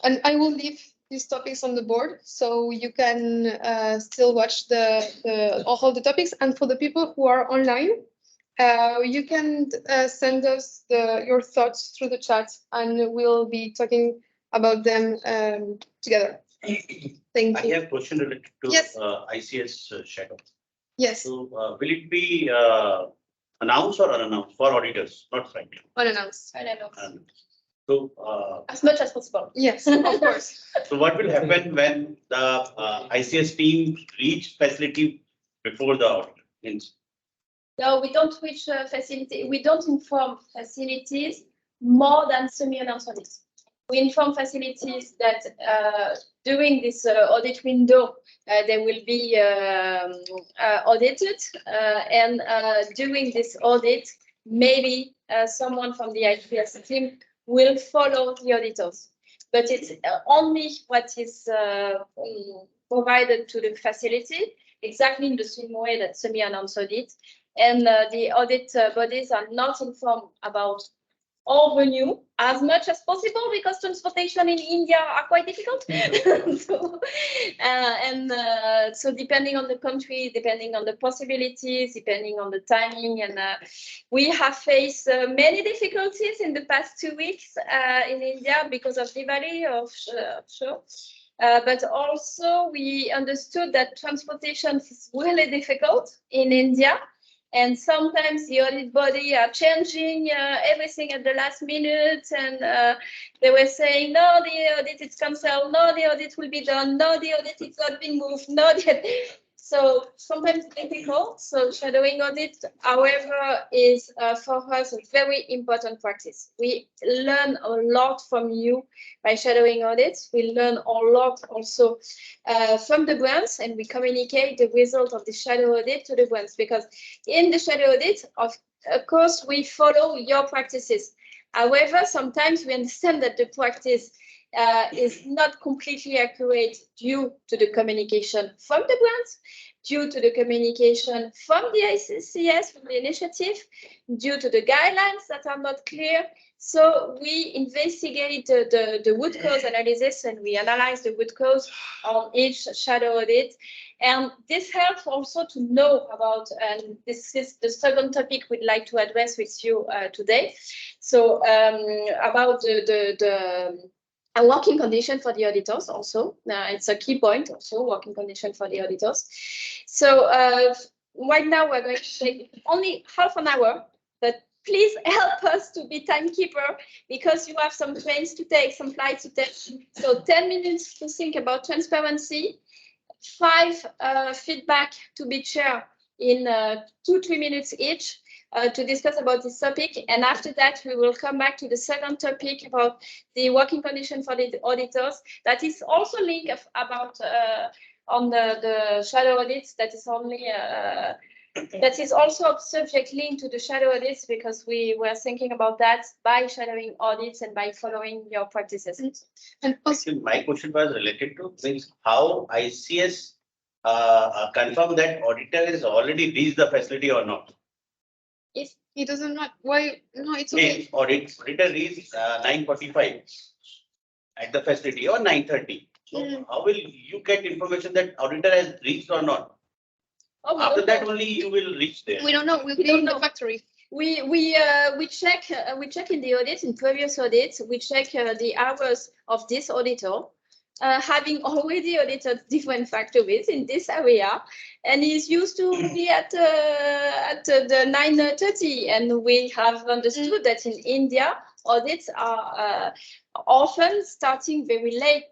And I will leave these topics on the board, so you can still watch all the topics. And for the people who are online, you can send us your thoughts through the chat, and we'll be talking about them together. Thank I you. have a question related to Yes. ICS shadow. Yes, So will it be announced or unannounced for auditors, not frankly? unannounced. I don't know. So As much as possible. Yes, of course. so what will happen when the ICS team reach facility before the audit? Means No, we don't reach facility. We don't inform facilities more than semi-announced audits. We inform facilities that during this audit window, they will be audited, and during this audit, maybe someone from the ICS team will follow the auditors. But it's only what is provided to the facility, exactly in the same way that semi-announced audit. And the audit bodies are not informed about all renew as much as possible, because transportation in India are quite difficult. So depending on the country, depending on the possibilities, depending on the timing, and we have faced many difficulties in the past 2 weeks in India because of Diwali sure. But also we understood that transportation is really difficult in India. And sometimes the audit body are changing everything at the last minute, and they were saying, no, the audit is cancelled, no, the audit will be done, no, the audit is not being moved, no. So sometimes difficult. So shadowing audit, however, is for us a very important practice. We learn a lot from you by shadowing audits. We learn a lot also from the brands, and we communicate the result of the shadow audit to the brands, because in the shadow audit, of course, we follow your practices. However, sometimes we understand that the practice is not completely accurate due to the communication from the brands, due to the communication from the ICS, from the initiative, due to the guidelines that are not clear. So we investigate the root cause analysis, and we analyze the root cause on each shadow audit. And this helps also to know about, and this is the second topic we'd like to address with you today. So about a working condition for the auditors also. It's a key point also, working condition for the auditors. So right now we're going to take only half an hour, but please help us to be timekeeper, because you have some trains to take, some flights to take. So 10 minutes to think about transparency, 5 feedback to be shared in 2-3 minutes each. To discuss about this topic, and after that we will come back to the second topic about the working condition for the auditors. That is also linked about on the shadow audits. That is only that is also a subject linked to the shadow audits, because we were thinking about that by shadowing audits and by following your practices. And also, my question was related to things how ICS confirm that auditor has already reached the facility or not. if he doesn't know why, no, it's okay. Auditor reached 9:45 at the facility or 9:30. So how will you get information that auditor has reached or not? Oh, After that only you will reach there. We don't know. We'll be in the factory. We check in the audit, in previous audits, we check the hours of this auditor, having already audited different factories in this area, and he's used to be at the 9:30, and we have understood that in India audits are often starting very late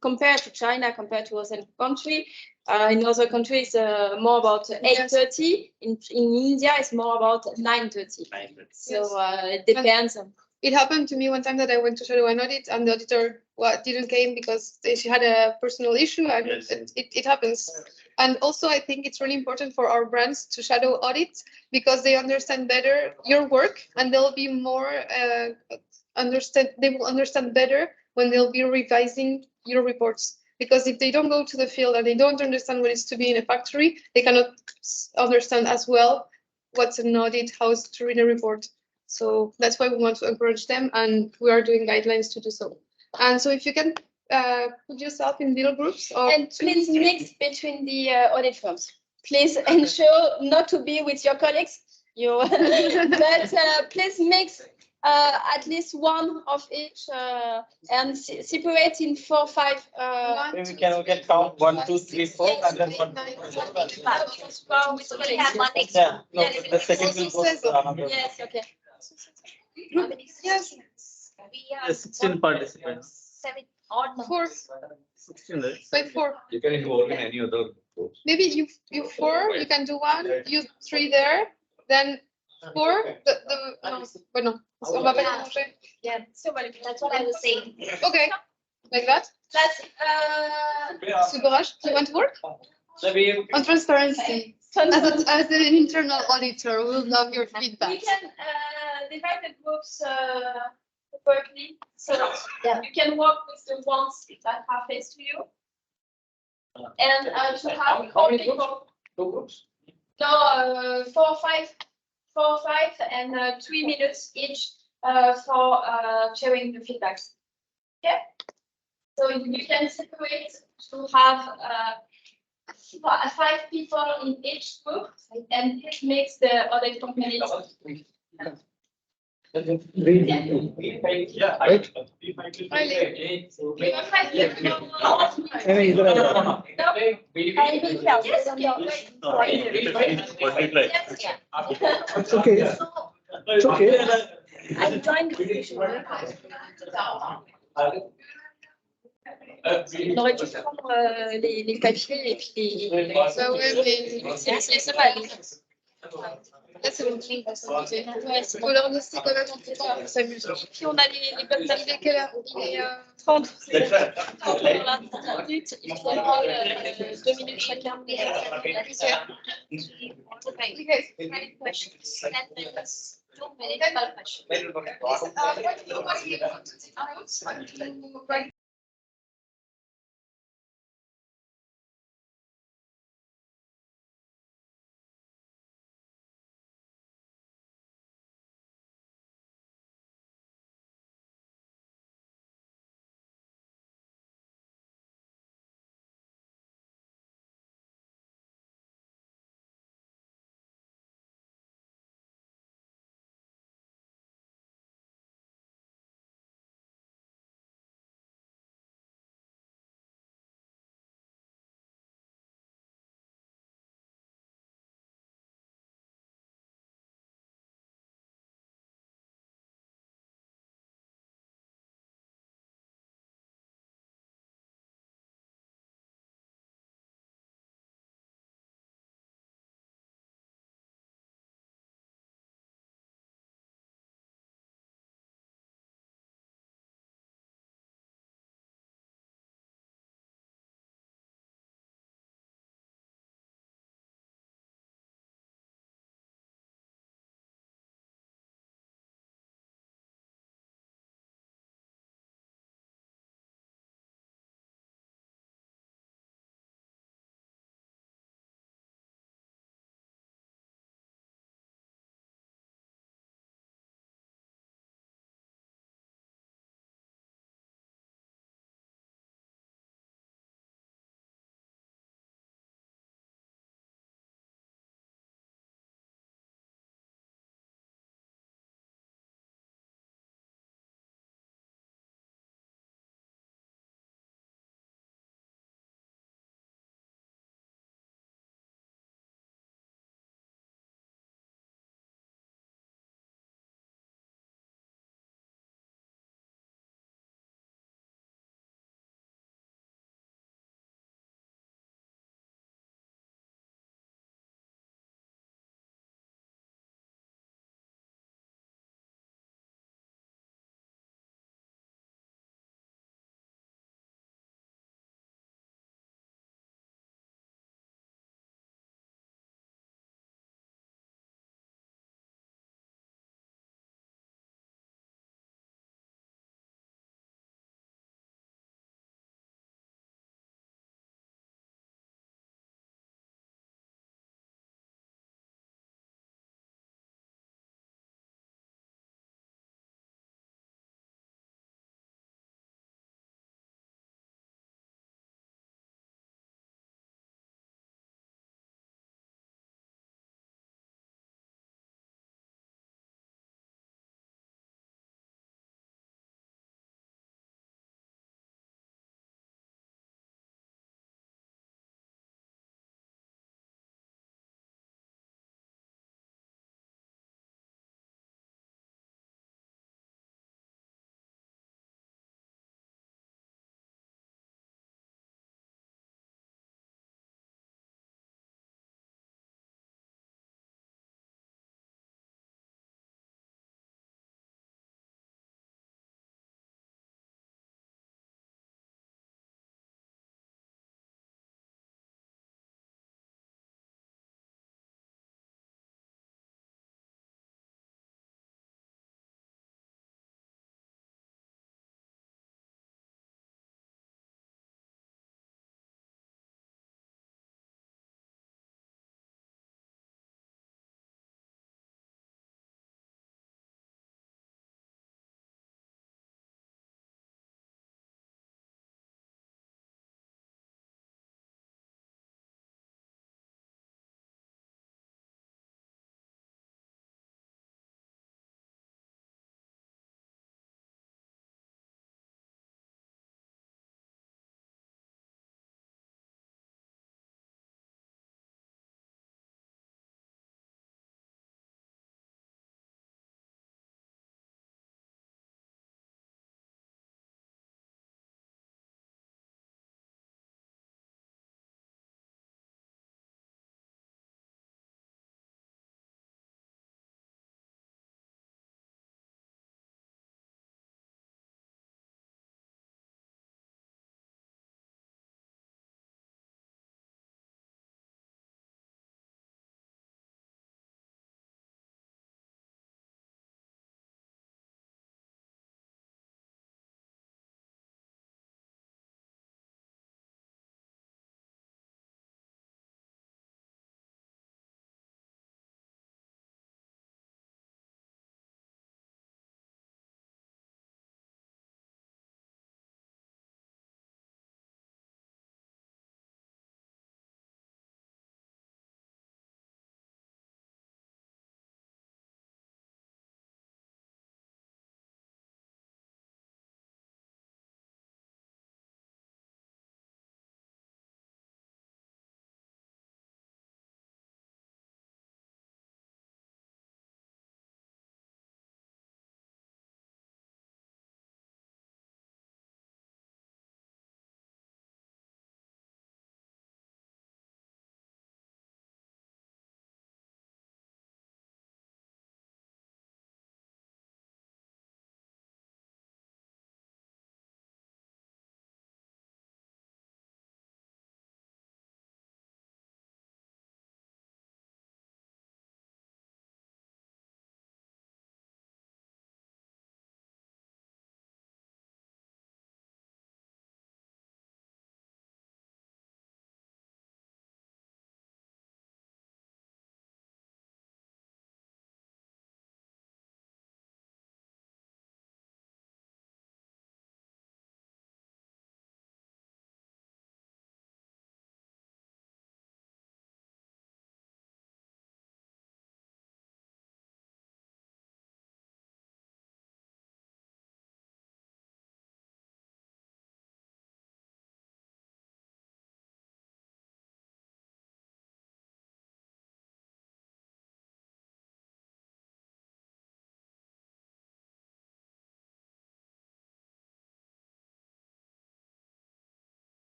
compared to China, compared to other countries. In other countries, more about 8:30. In India, it's more about 9:30. So it depends. It happened to me one time that I went to shadow an audit and the auditor didn't came because she had a personal issue and Yes. it happens. And also I think it's really important for our brands to shadow audit because they understand better your work and they'll be more they will understand better when they'll be revising your reports. Because if they don't go to the field and they don't understand what it's to be in a factory, they cannot understand as well what's an audit, how is to read a report. So that's why we want to encourage them and we are doing guidelines to do so. And so if you can put yourself in little groups or And please mix between the audit firms. Please ensure not to be with your colleagues, but please mix at least one of each and separate in 4, 5. Maybe we can count 1, 2, 3, 4, and then one. Yeah, no, the second will go. Yes, okay. yes, Yes, 16 participants. 4 16, right? by 4. You can involve in any other groups. Maybe you 4, you can do 1, you 3 there, then 4. No, bueno, on va pas les manger. Yeah, so that's what I was saying. Okay, like that. That's Subaraj, you want to work So we, on transparency? As an internal auditor, we'll love your we feedback. can divide the groups correctly. So you can work with the ones that are face to you. And to have how many people. 2 groups? No, 4, 5, and 3 minutes each for sharing the feedbacks. Okay? So you can separate to have 5 people in each group, and it makes the audit company. Yeah. Right? We have 5 people. No. Yes, okay. It's okay. It's okay. I joined the discussion. On aurait dû prendre les papiers et puis les. Bah ouais, mais Ça va aller. là, c'est le truc. Ouais, c'est Faut leur laisser quand même un peu de temps pour s'amuser. Puis on a les bonnes Il est quelle heure? Il est 30. That's right. 30 minutes. Il faut avoir 2 minutes chacun. Right.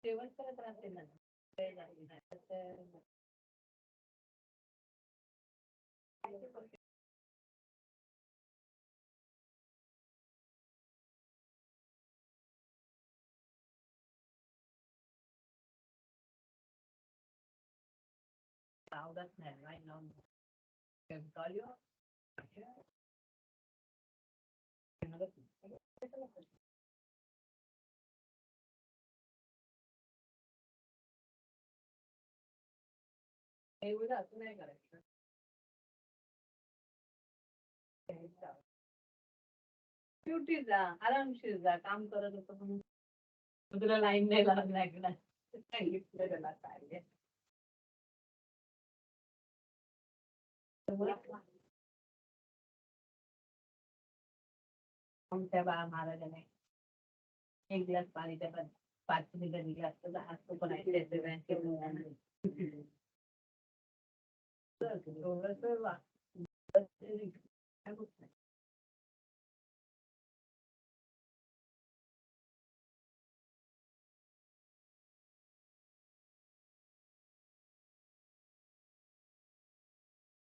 जेवण करत राहते ना. आवडत नाही right now. Call you. एवढं असं नाही करायचं. ड्युटी जा, आरामशीर जा, काम करत होतो म्हणून तुला लाईन नाही लागणार. सांगितलं त्याला काय. त्या बा महाराजाने एक ग्लास पाणी त्या 5 मिनिटं दिली असतं तर आज तो पण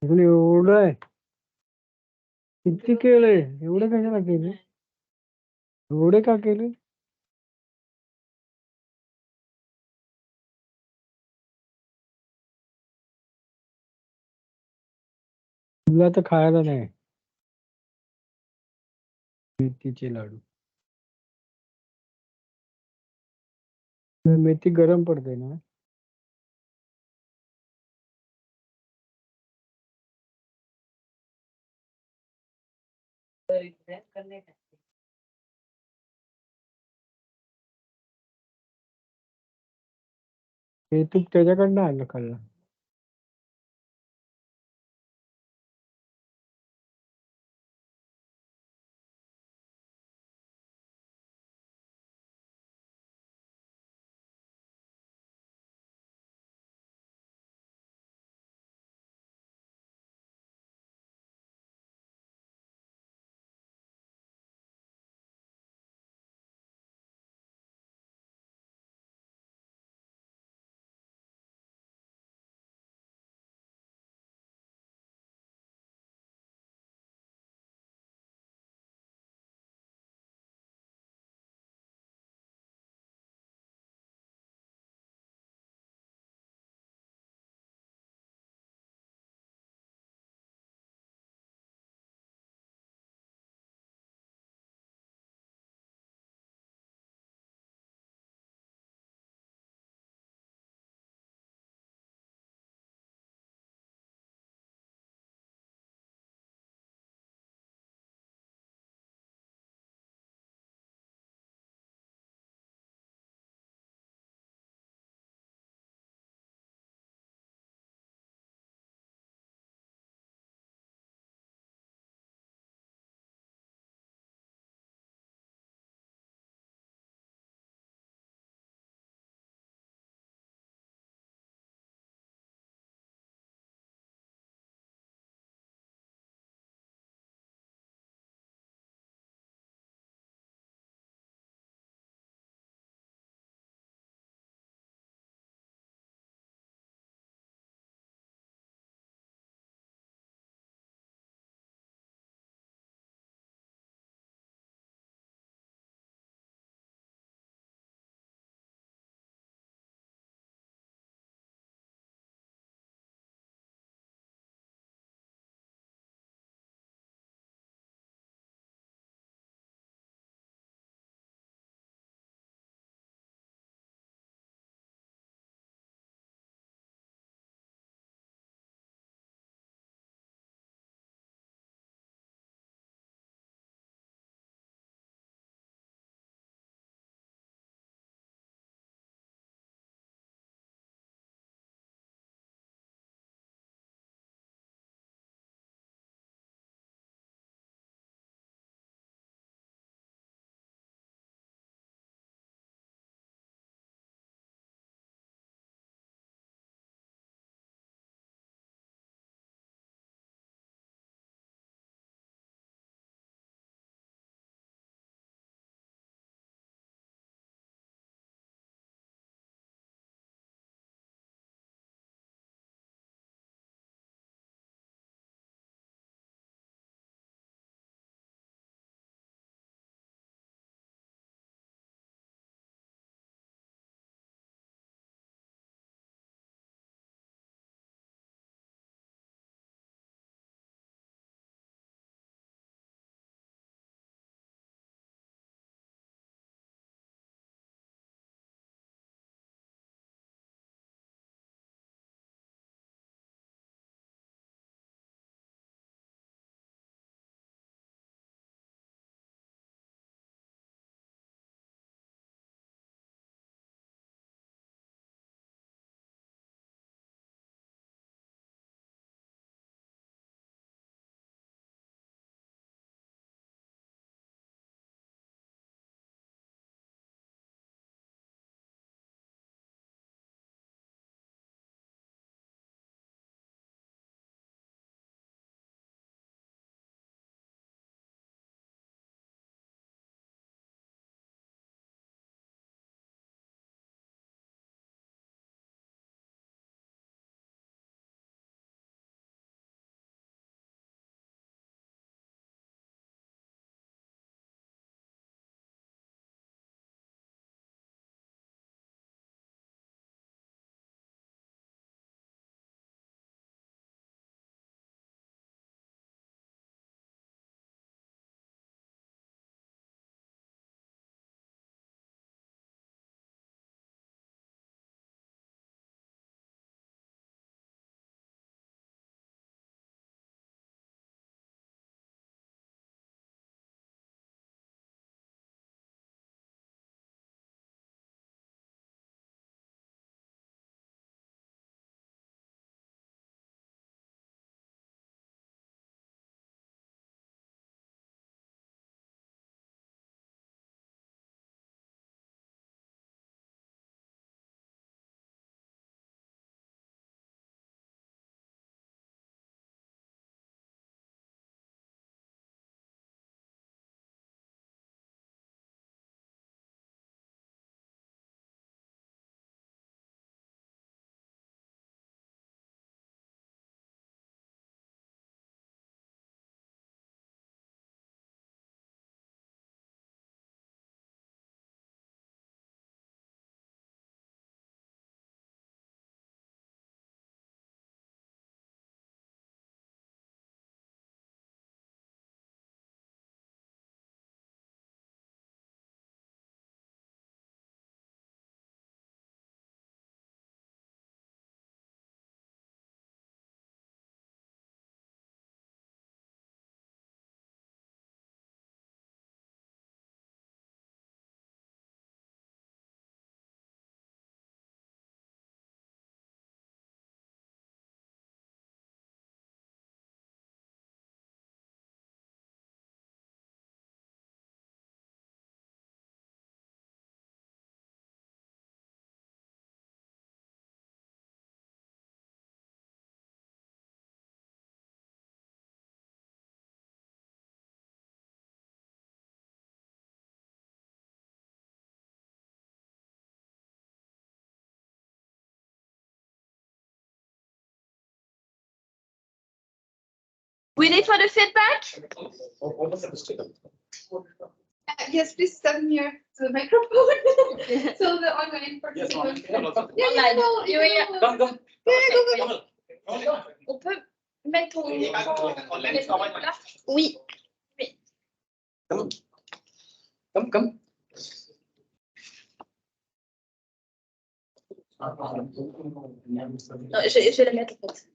एवढं आहे किती केलंय एवढं कशाला केले एवढे का केले तुला तर खायला नाही मेथीचे लाडू मेथी गरम पडते ना हे तू त्याच्याकडनं आणलं खाल्लं Ready for the feedback? Yes, please stand near to the microphone. So the online participants. Yeah, Online. go, You- yeah. Come, come. On peut mettre ton. Oui. Come, come. Non, je vais la mettre en fait.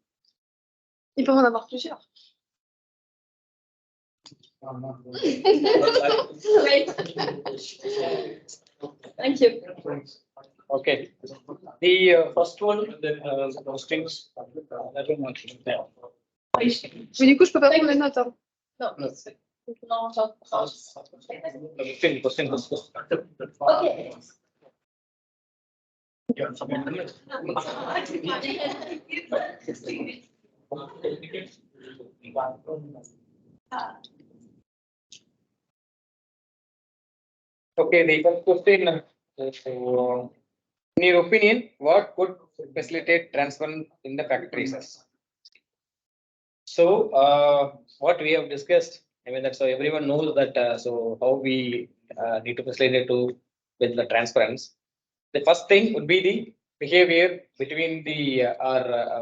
Il peut en avoir plusieurs. Right. Thank you. Okay. The first one, the postings. That one. Mais du coup, je peux pas prendre les notes. Hein. Non, No. non, j'en prends. Question. Ok. Okay, the first question. So, in your opinion, what could facilitate transparency in the practices? So, what we have discussed, I mean, that's so everyone knows that. So, how we need to facilitate to with the transparency. The first thing would be the behavior between the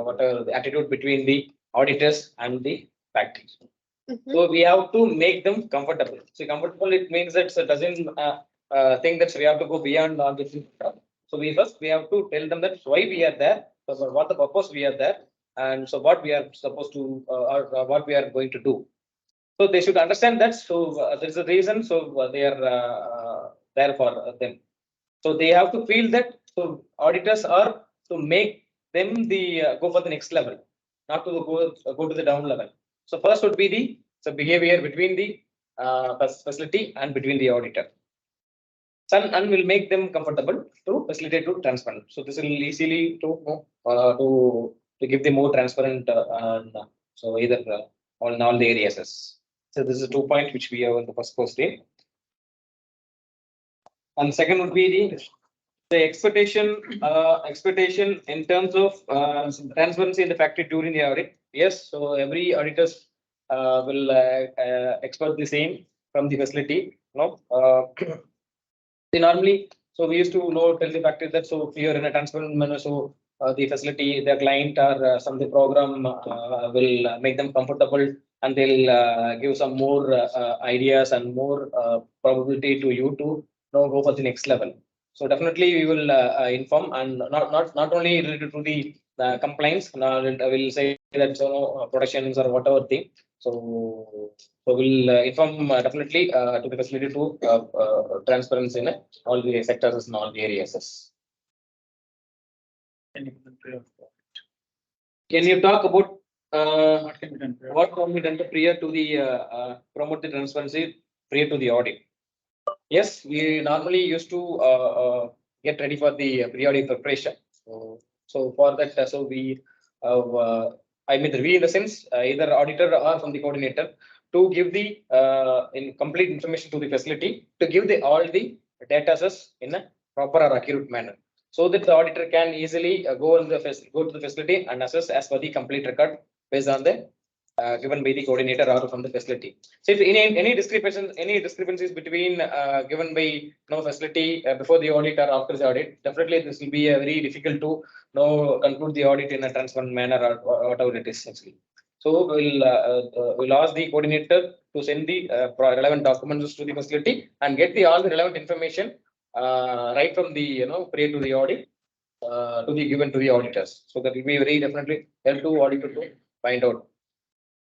whatever the attitude between the auditors and the practice. So we have to make them comfortable. So comfortable, it means that it doesn't think that we have to go beyond all this. So we have to tell them that why we are there, so what the purpose we are there, and so what we are supposed to or what we are going to do. So they should understand that. So there's a reason. So they are there for them. So they have to feel that. So auditors are to make them the go for the next level, not to go to the down level. So first would be the behavior between the facility and between the auditor. And will make them comfortable to facilitate to transparent. So this will easily to give them more transparent. So either on all the areas. So this is 2 points which we have in the first question. And second would be the expectation in terms of transparency in the factory during the audit. Yes, so every auditors will expect the same from the facility. No, normally, so we used to tell the factory that so we are in a transparent manner. So the facility, the client or some the program will make them comfortable, and they'll give some more ideas and more probability to you to go for the next level. So definitely we will inform, and not only related to the complaints. I will say that productions or whatever thing. So we'll inform definitely to the facility to transparency in all the sectors and all the areas. Can you talk about what can be done prior to the promote the transparency prior to the audit? Yes, we normally used to get ready for the pre-audit preparation. So for that, so we I mean we in the sense either auditor or from the coordinator to give the complete information to the facility to give the all the data in a proper or accurate manner, so that the auditor can easily go to the facility and assess as per the complete record based on the given by the coordinator or from the facility. So if any discrepancies between given by facility before the audit or after the audit, definitely this will be very difficult to conclude the audit in a transparent manner or whatever it is actually. So we'll ask the coordinator to send the relevant documents to the facility and get all the relevant information right from the prior to the audit to be given to the auditors. So that will be very definitely help to auditor to find out.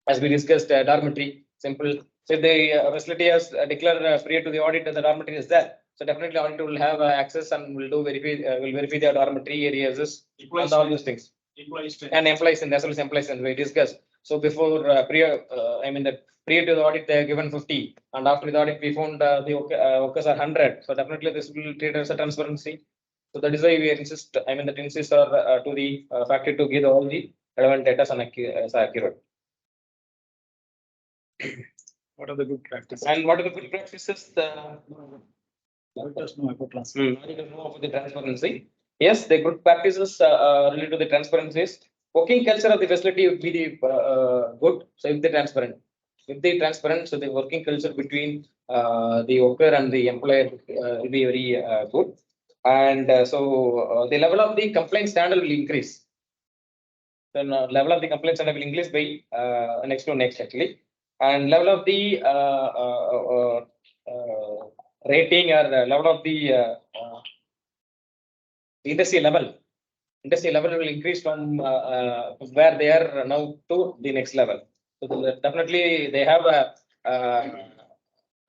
As we discussed, dormitory, simple. So if the facility has declared prior to the audit that the dormitory is there, so definitely auditor will have access and will verify the dormitory areas and all those things. And employees and as well as employees, and we discussed. So before I mean that prior to the audit they are given 50, and after the audit we found the workers are 100. So definitely this will treat as a transparency. So that is why we insist. I mean that insist to the factory to give all the relevant data as accurate. What are the good practices? And what are the good practices? Auditors know about transparency. Auditors know about the transparency. Yes, the good practices related to the transparencies working culture of the facility would be the good. So if they're transparent, so the working culture between the worker and the employer will be very good. And so the level of the complaint standard will increase. Then level of the complaint standard will increase by next to next actually, and level of the rating or level of the industry level will increase from where they are now to the next level. So definitely they have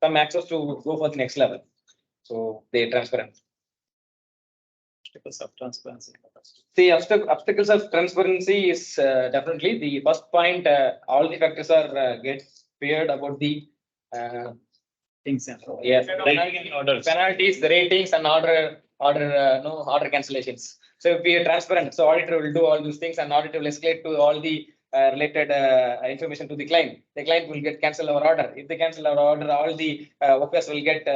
some access to go for the next level. So they are transparent. Obstacles of transparency. The obstacles of transparency is definitely the first point. All the factors are get feared about the Things and yes, penalties, the ratings, and order cancellations. So if we are transparent, so auditor will do all these things, and auditor will escalate to all the related information to the client. The client will get cancel our order. If they cancel our order, all the workers will get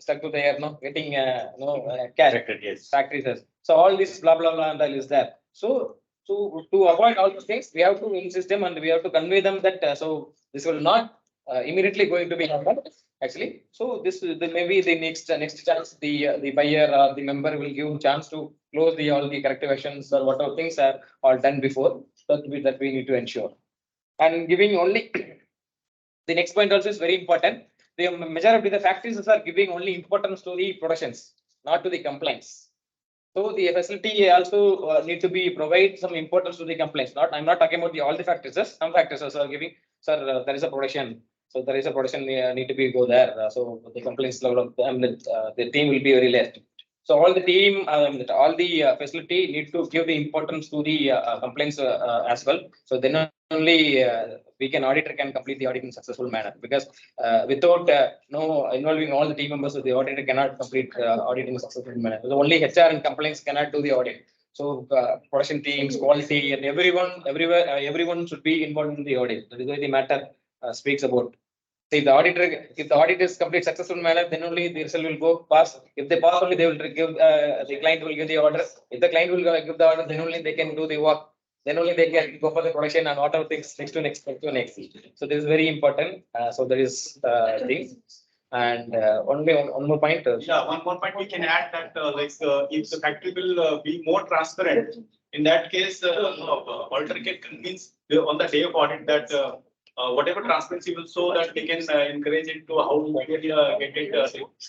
stuck to their getting cash. Yes. Factories. So all this blah blah blah and all is there. So to avoid all those things, we have to insist them and we have to convey them that so this will not immediately going to be happen actually. So this maybe the next chance the buyer or the member will give chance to close the all the corrective actions or whatever things are all done before that we need to ensure. And giving only the next point also is very important. The majority of the factories are giving only importance to the productions, not to the complaints. So the facility also need to be provide some importance to the complaints. I'm not talking about all the factors. Some factors are giving, sir, there is a production. So there is a production need to be go there. So the complaints level of the team will be very less. So all the team, all the facility need to give the importance to the complaints as well. So then only auditor can complete the audit in successful manner, because without involving all the team members, the auditor cannot complete audit in a successful manner. So only HR and complaints cannot do the audit. So production teams, quality, and everyone should be involved in the audit. That is why the matter speaks about. See, if the audit is complete successful manner, then only the result will go pass. If they pass, only they will give the client will give the order. If the client will give the order, then only they can do the work. Then only they can go for the production and whatever things next to next. So this is very important. So there is things. And one more point. Yeah, one more point we can add that if the factory will be more transparent, in that case, auditor can convince on the day of audit that whatever transparency will show that we can encourage it to how we get it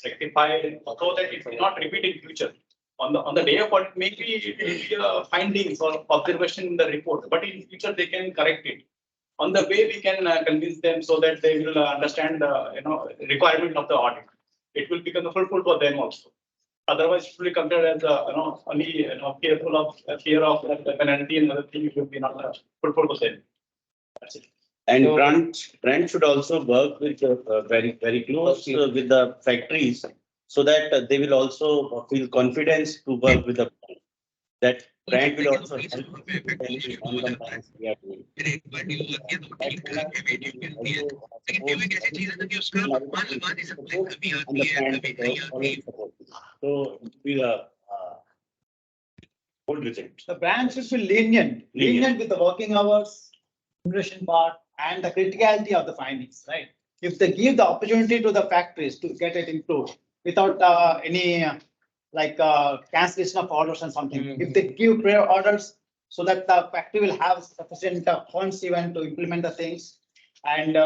rectified, so that it will not repeat in future. On the day of audit, maybe it will be findings or observation in the report, but in future they can correct it. On the way we can convince them so that they will understand the requirement of the audit. It will become fruitful for them also. Otherwise, it will be considered as only fear of the penalty and other things. It will be not fruitful for them. That's it. And Brand should also work with very close with the factories, so that they will also feel confidence to work with the brand. That brand will also help on compliance we are doing. So we are good result. The brand should be lenient with the working hours, duration part, and the criticality of the findings, right? If they give the opportunity to the factories to get it improved without any cancellation of orders and something, if they give prior orders so that the factory will have sufficient funds even to implement the things, and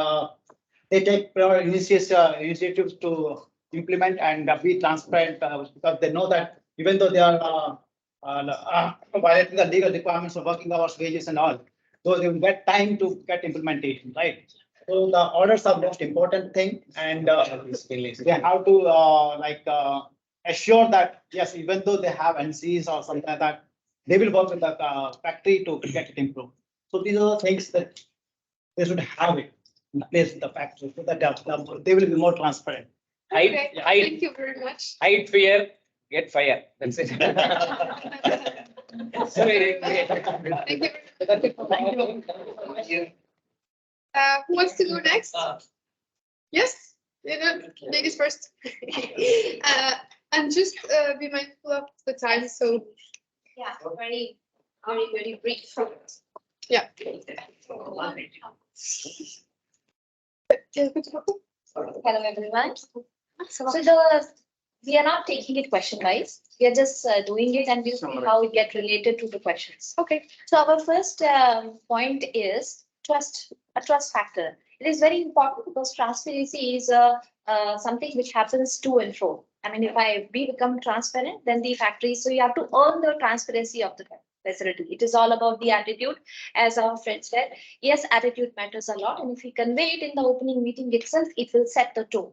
they take prior initiatives to implement and be transparent, because they know that even though they are violating the legal requirements of working hours, wages, and all, so they will get time to get implementation, right? So the orders are most important thing, and they have to assure that yes, even though they have NCs or something like that, they will work with the factory to get it improved. So these are the things that they should have it in place with the factory, so that they will be more transparent. Okay, thank you very much. Hide fear, get fire. That's it. Sorry. Thank you. Who wants to go next? Yes, ladies first. And just be mindful of the time. So Yeah, very brief. Yeah. Hello, everyone. So we are not taking it question wise. We are just doing it and we'll see how it get related to the questions. Okay. So our first point is a trust factor. It is very important because transparency is something which happens to and fro. I mean, if we become transparent, then the factory, so you have to earn the transparency of the facility. It is all about the attitude, as our friend said. Yes, attitude matters a lot, and if we convey it in the opening meeting itself, it will set the tone.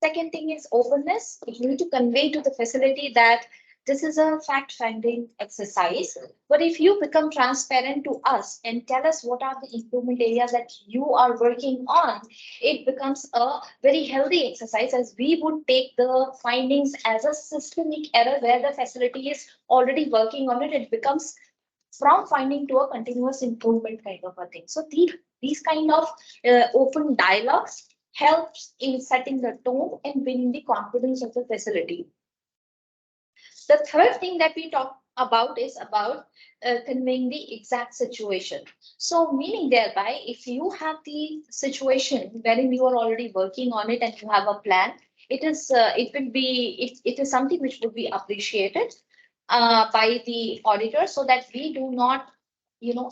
Second thing is openness. You need to convey to the facility that this is a fact-finding exercise. But if you become transparent to us and tell us what are the improvement areas that you are working on, it becomes a very healthy exercise, as we would take the findings as a systemic error where the facility is already working on it. It becomes from finding to a continuous improvement kind of a thing. So these kind of open dialogues helps in setting the tone and winning the confidence of the facility. The third thing that we talk about is about conveying the exact situation. So meaning thereby, if you have the situation wherein you are already working on it and you have a plan, it is something which would be appreciated by the auditor, so that we do not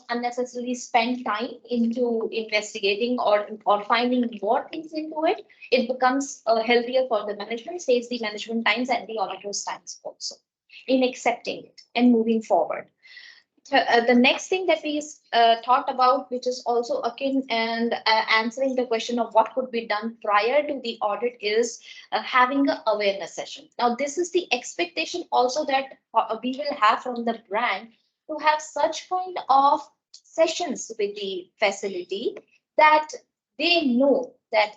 unnecessarily spend time into investigating or finding more things into it. It becomes healthier for the management, saves the management times and the auditor's times also in accepting it and moving forward. The next thing that we thought about, which is also akin and answering the question of what could be done prior to the audit, is having an awareness session. Now, this is the expectation also that we will have from the brand, to have such kind of sessions with the facility that they know that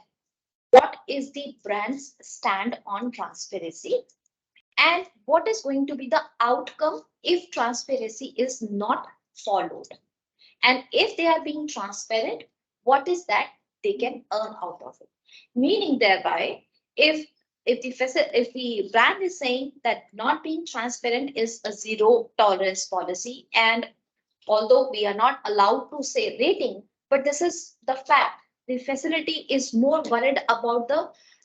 what is the brand's stand on transparency and what is going to be the outcome if transparency is not followed. And if they are being transparent, what is that they can earn out of it? Meaning thereby, if the brand is saying that not being transparent is a zero tolerance policy, and although we are not allowed to say rating, but this is the fact, the facility is more worried about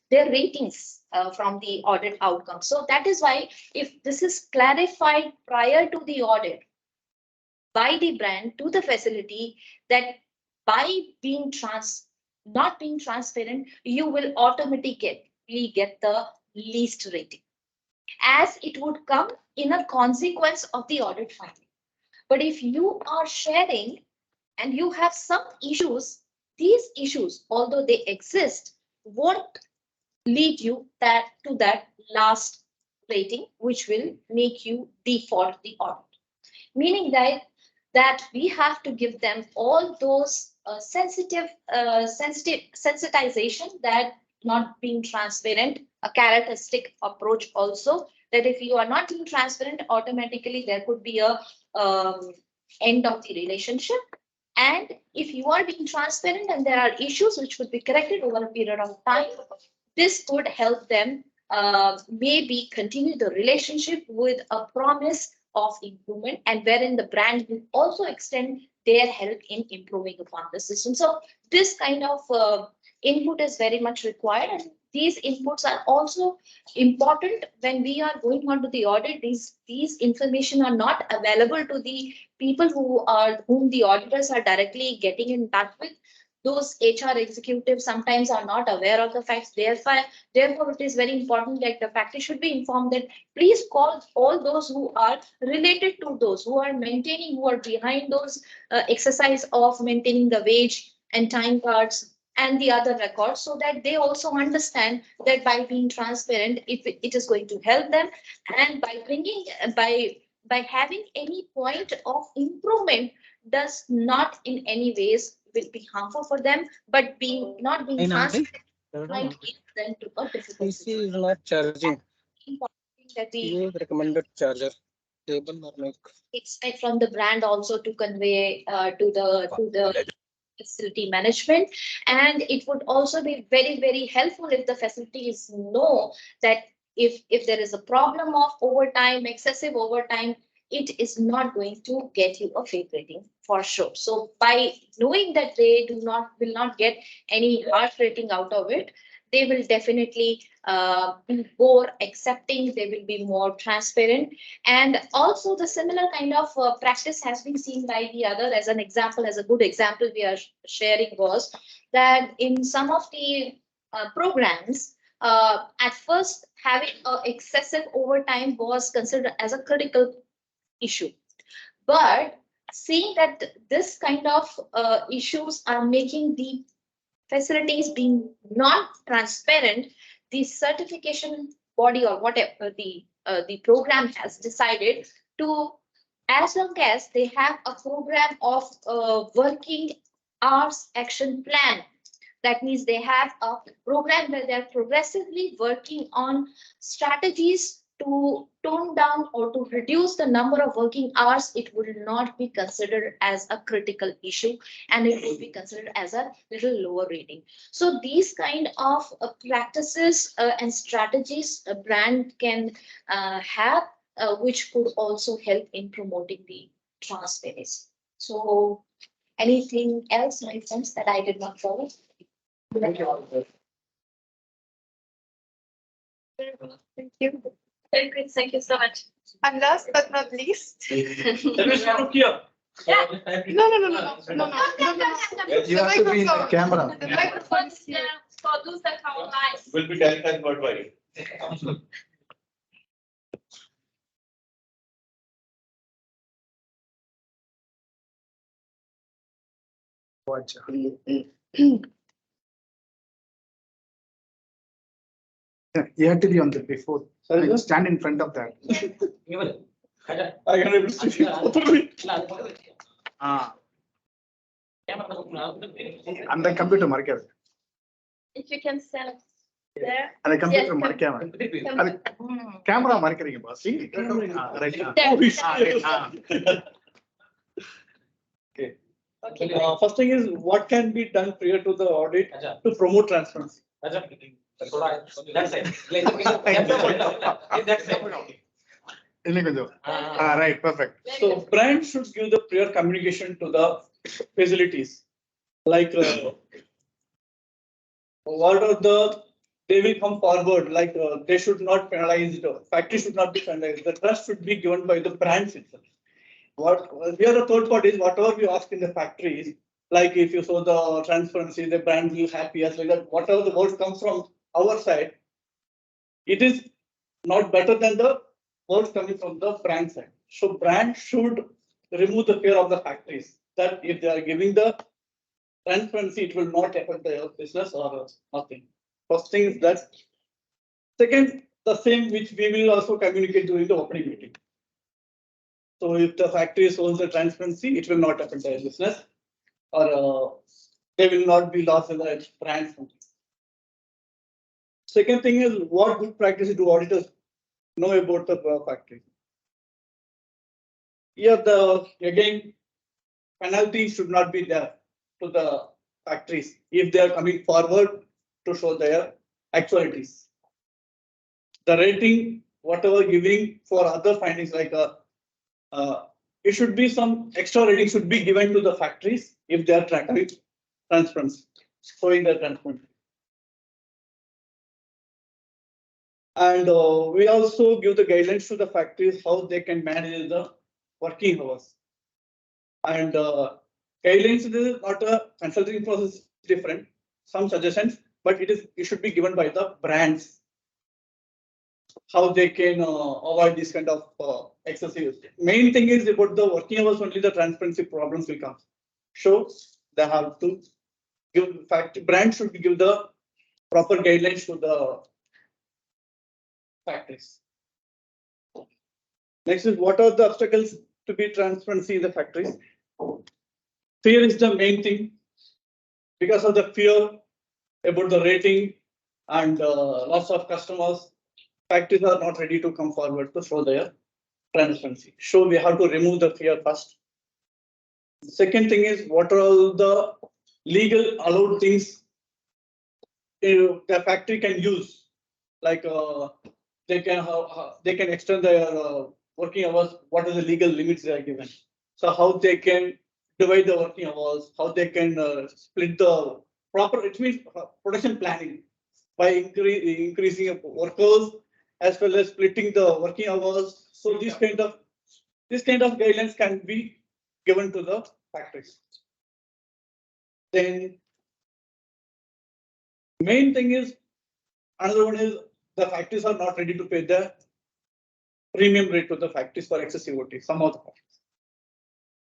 their ratings from the audit outcome. So that is why, if this is clarified prior to the audit by the brand to the facility, that by not being transparent, you will automatically get the least rating, as it would come in a consequence of the audit finding. But if you are sharing and you have some issues, these issues, although they exist, won't lead you to that last rating, which will make you default the audit. Meaning that we have to give them all those sensitization, that not being transparent, a characteristic approach also, that if you are not being transparent, automatically there could be a end of the relationship. And if you are being transparent and there are issues which would be corrected over a period of time, this could help them maybe continue the relationship with a promise of improvement, and wherein the brand will also extend their help in improving upon the system. So this kind of input is very much required, and these inputs are also important when we are going on to the audit. These information are not available to the people whom the auditors are directly getting in touch with. Those HR executives sometimes are not aware of the facts. Therefore, it is very important that the factory should be informed that please call all those who are related to those who are maintaining, who are behind those exercise of maintaining the wage and time cards and the other records, so that they also understand that by being transparent, it is going to help them, and by having any point of improvement does not in any ways will be harmful for them, but not being transparent might lead them to a difficult PC is not charging. important thing that we Use recommended charger. Table or mic. expect from the brand also to convey to the facility management. And it would also be very, very helpful if the facilities know that if there is a problem of overtime, excessive overtime, it is not going to get you a fake rating for sure. So by knowing that they will not get any harsh rating out of it, they will definitely be more accepting, they will be more transparent. And also the similar kind of practice has been seen by the other. As an example, as a good example we are sharing was that in some of the programs, at first having excessive overtime was considered as a critical issue. But seeing that this kind of issues are making the facilities being not transparent, the certification body or whatever the program has decided to, as long as they have a program of working hours action plan, that means they have a program where they are progressively working on strategies to tone down or to reduce the number of working hours, it would not be considered as a critical issue and it would be considered as a little lower rating. So these kind of practices and strategies a brand can have, which could also help in promoting the transparency. So anything else, my friends, that I did not follow? Thank you. Very good. Thank you so much. And last but not least. Let me stop here. Yeah. No. You have to be in the camera. The microphone is here. For those that are online. Will be telecast worldwide. Watch. Yeah, you have to be on the before. Like, stand in front of that. I can able to see. Ah, அந்த computer மறைக்காது. If you can stand there. அந்த computer மறைக்காம. அது camera மறைக்கிறீங்க boss. Okay. First thing is what can be done prior to the audit to promote transparency. இன்னும் கொஞ்சம். Right, perfect. So brand should give the prior communication to the facilities. Like what are they will come forward, like they should not penalize, the factory should not be penalized. The trust should be given by the brands itself. What we are the third parties, whatever we ask in the factories, like if you show the transparency, the brand will happy as like that. Whatever the word comes from our side, it is not better than the words coming from the brand side. So brand should remove the fear of the factories that if they are giving the transparency, it will not affect their business or nothing. First thing is that. Second, the same which we will also communicate during the opening meeting. So if the factory shows the transparency, it will not affect their business or they will not be lost in the brand. Second thing is what good practices do auditors know about the factory? Here again penalty should not be there to the factories if they are coming forward to show their actualities. The rating, whatever giving for other findings like it should be some extra rating should be given to the factories if they are tracking transparency, showing their transparency. And we also give the guidelines to the factories how they can manage the working hours. And guidelines is not a consulting process, different, some suggestions, but it should be given by the brands. How they can avoid this kind of excessive. Main thing is about the working hours, only the transparency problems will come. So they have to give brand should give the proper guidelines to the factories. Next is what are the obstacles to be transparency in the factories? Fear is the main thing. Because of the fear about the rating and loss of customers, factories are not ready to come forward to show their transparency. So we have to remove the fear first. Second thing is what are all the legal allowed things the factory can use, like they can extend their working hours. What are the legal limits they are given? So how they can divide the working hours, how they can split the proper, it means production planning by increasing of workers as well as splitting the working hours. So this kind of guidelines can be given to the factories. Then main thing is, another one is the factories are not ready to pay the premium rate to the factories for excessive OT, some of the factories.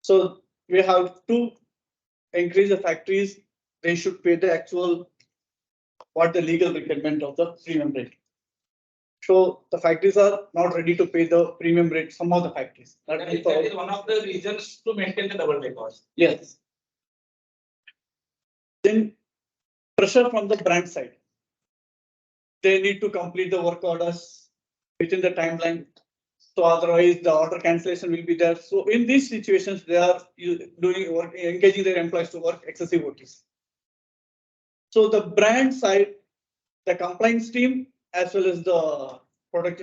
So we have to encourage the factories, they should pay the actual, what the legal requirement of the premium rate. So the factories are not ready to pay the premium rate, some of the factories. That is one of the reasons to maintain the double records. Yes. Then pressure from the brand side. They need to complete the work orders within the timeline. So otherwise the order cancellation will be there. So in these situations, they are engaging their employees to work excessive OTs. So the brand side, the compliance team, as well as the product,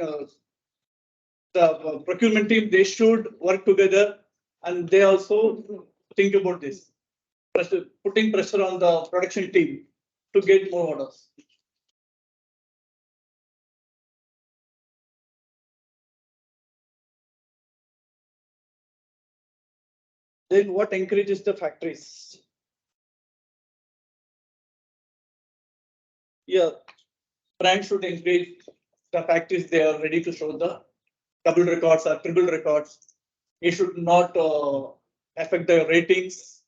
the procurement team, they should work together, and they also think about this, putting pressure on the production team to get more orders. Then what encourages the factories? Yeah, brand should encourage the factories, they are ready to show the double records or triple records. It should not affect the ratings.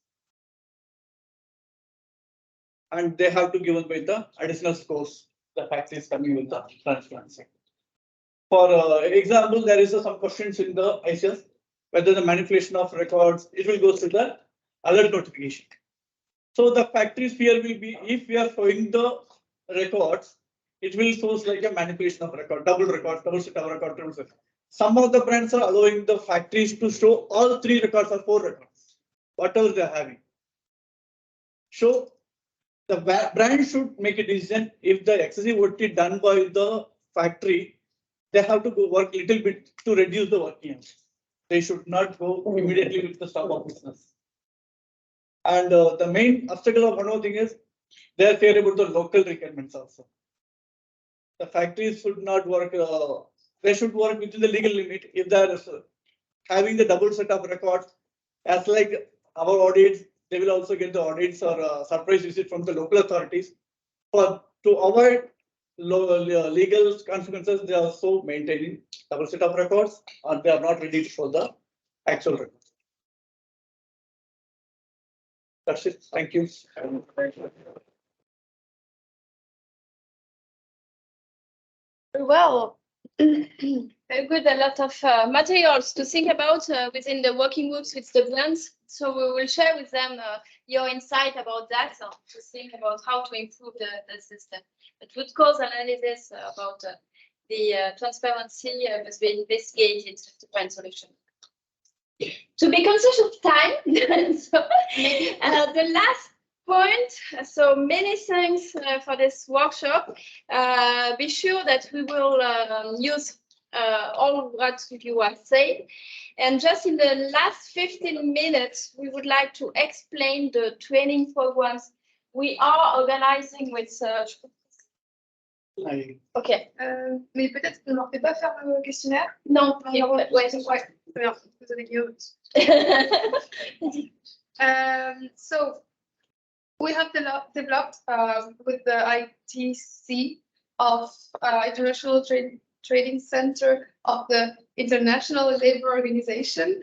And they have to give us with the additional scores the factories coming with the transparency. For example, there is some questions in the ICS, whether the manipulation of records, it will go through the alert notification. So the factories here will be, if we are showing the records, it will show like a manipulation of record, double record, double set of record, triple set. Some of the brands are allowing the factories to show all 3 records or 4 records, whatever they are having. So the brand should make a decision if the excessive OT done by the factory, they have to go work little bit to reduce the working hours. They should not go immediately with the stop of business. And the main obstacle of one more thing is they are clear about the local requirements also. The factories should not work, they should work within the legal limit. If they are having the double set of records, as like our audits, they will also get the audits or surprise visit from the local authorities. To avoid legal consequences, they are also maintaining double set of records, or they are not ready to show the actual records. That's it. Thank you. Well, very good. A lot of materials to think about within the working groups with the brands. So we will share with them your insight about that, to think about how to improve the system. But root cause analysis about the transparency must be investigated to find solution. To be conscious of time, so, the last point. So many thanks for this workshop. Be sure that we will use all what you have said. And just in the last 15 minutes, we would like to explain the training programs we are organizing with. Ok. Mais peut-être qu'on ne fait pas faire le questionnaire. Non. Ouais, très bien. Désolée, Guillaume. So we have developed with the ITC of International Trading Center of the International Labour Organization,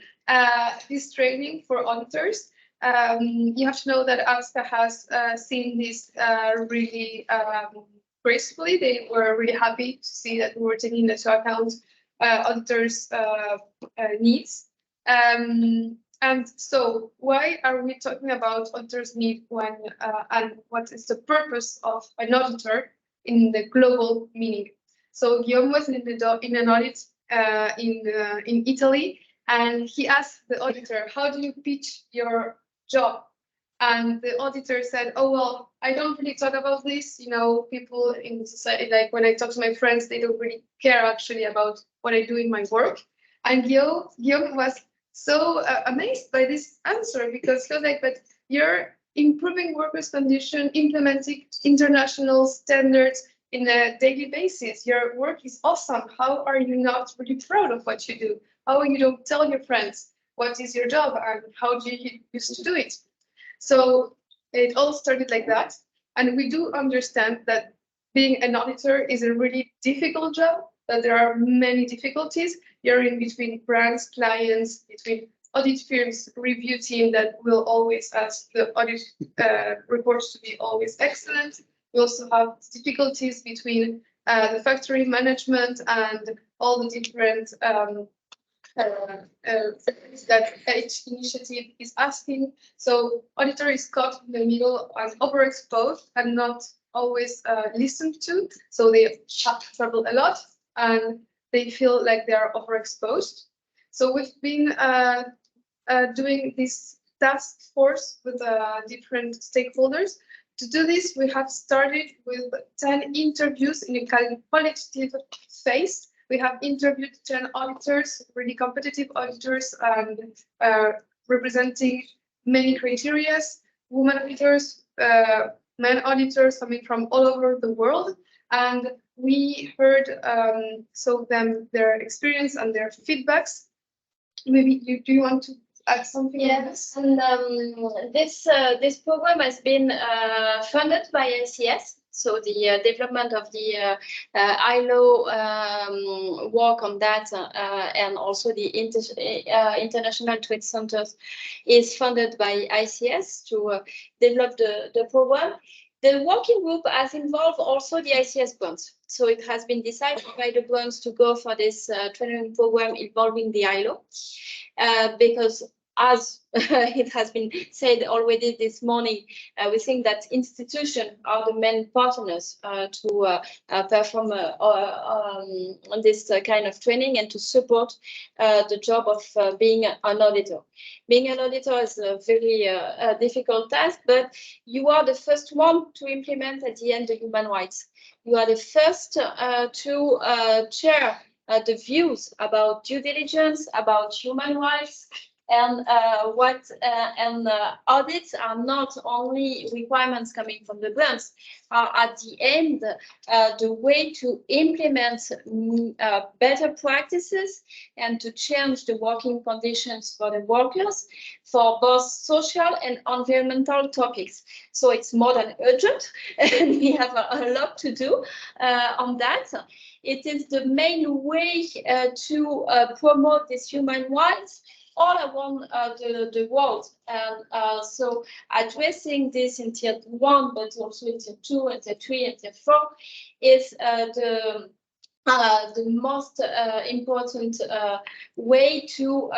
this training for auditors. You have to know that ASCA has seen this really gracefully. They were really happy to see that we were taking into account auditors' needs. And so why are we talking about auditors' need when and what is the purpose of an auditor in the global meaning? So Guillaume was in an audit in Italy, and he asked the auditor, how do you pitch your job? And the auditor said, oh, well, I don't really talk about this. You know, people in society, like when I talk to my friends, they don't really care actually about what I do in my work. And Guillaume was so amazed by this answer because feel like, but you're improving workers' condition, implementing international standards in a daily basis. Your work is awesome. How are you not really proud of what you do? How you don't tell your friends what is your job and how do you used to do it? So it all started like that. And we do understand that being an auditor is a really difficult job, that there are many difficulties. You're in between brands, clients, between audit firms, review team that will always ask the audit reports to be always excellent. We also have difficulties between the factory management and all the different that each initiative is asking. So auditor is caught in the middle and overexposed and not always listened to. So they have trouble a lot and they feel like they are overexposed. So we've been doing this task force with different stakeholders. To do this, we have started with 10 interviews in a qualitative phase. We have interviewed 10 auditors, really competitive auditors, and representing many criteria, women auditors, men auditors coming from all over the world. And we heard their experience and their feedbacks. Maybe do you want to add something? Yes, and this program has been funded by ICS. So the development of the ILO work on that and also the International Trade Centers is funded by ICS to develop the program. The working group has involved also the ICS brands. So it has been decided by the brands to go for this training program involving the ILO because as it has been said already this morning, we think that institutions are the main partners to perform on this kind of training and to support the job of being an auditor. Being an auditor is a very difficult task, but you are the first one to implement at the end the human rights. You are the first to share the views about due diligence, about human rights, and audits are not only requirements coming from the brands, are at the end the way to implement better practices and to change the working conditions for the workers for both social and environmental topics. So it's more than urgent and we have a lot to do on that. It is the main way to promote these human rights all around the world. And so addressing this in tier 1, but also in tier 2 and tier 3 and tier 4 is the most important way to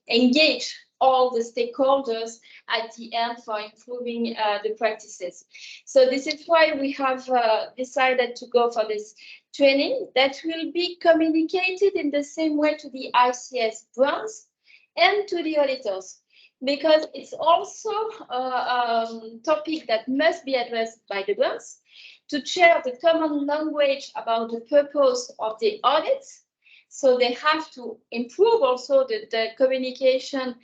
engage all the stakeholders at the end for improving the practices. So this is why we have decided to go for this training that will be communicated in the same way to the ICS brands and to the auditors, because it's also a topic that must be addressed by the brands to share the common language about the purpose of the audits. So they have to improve also the communication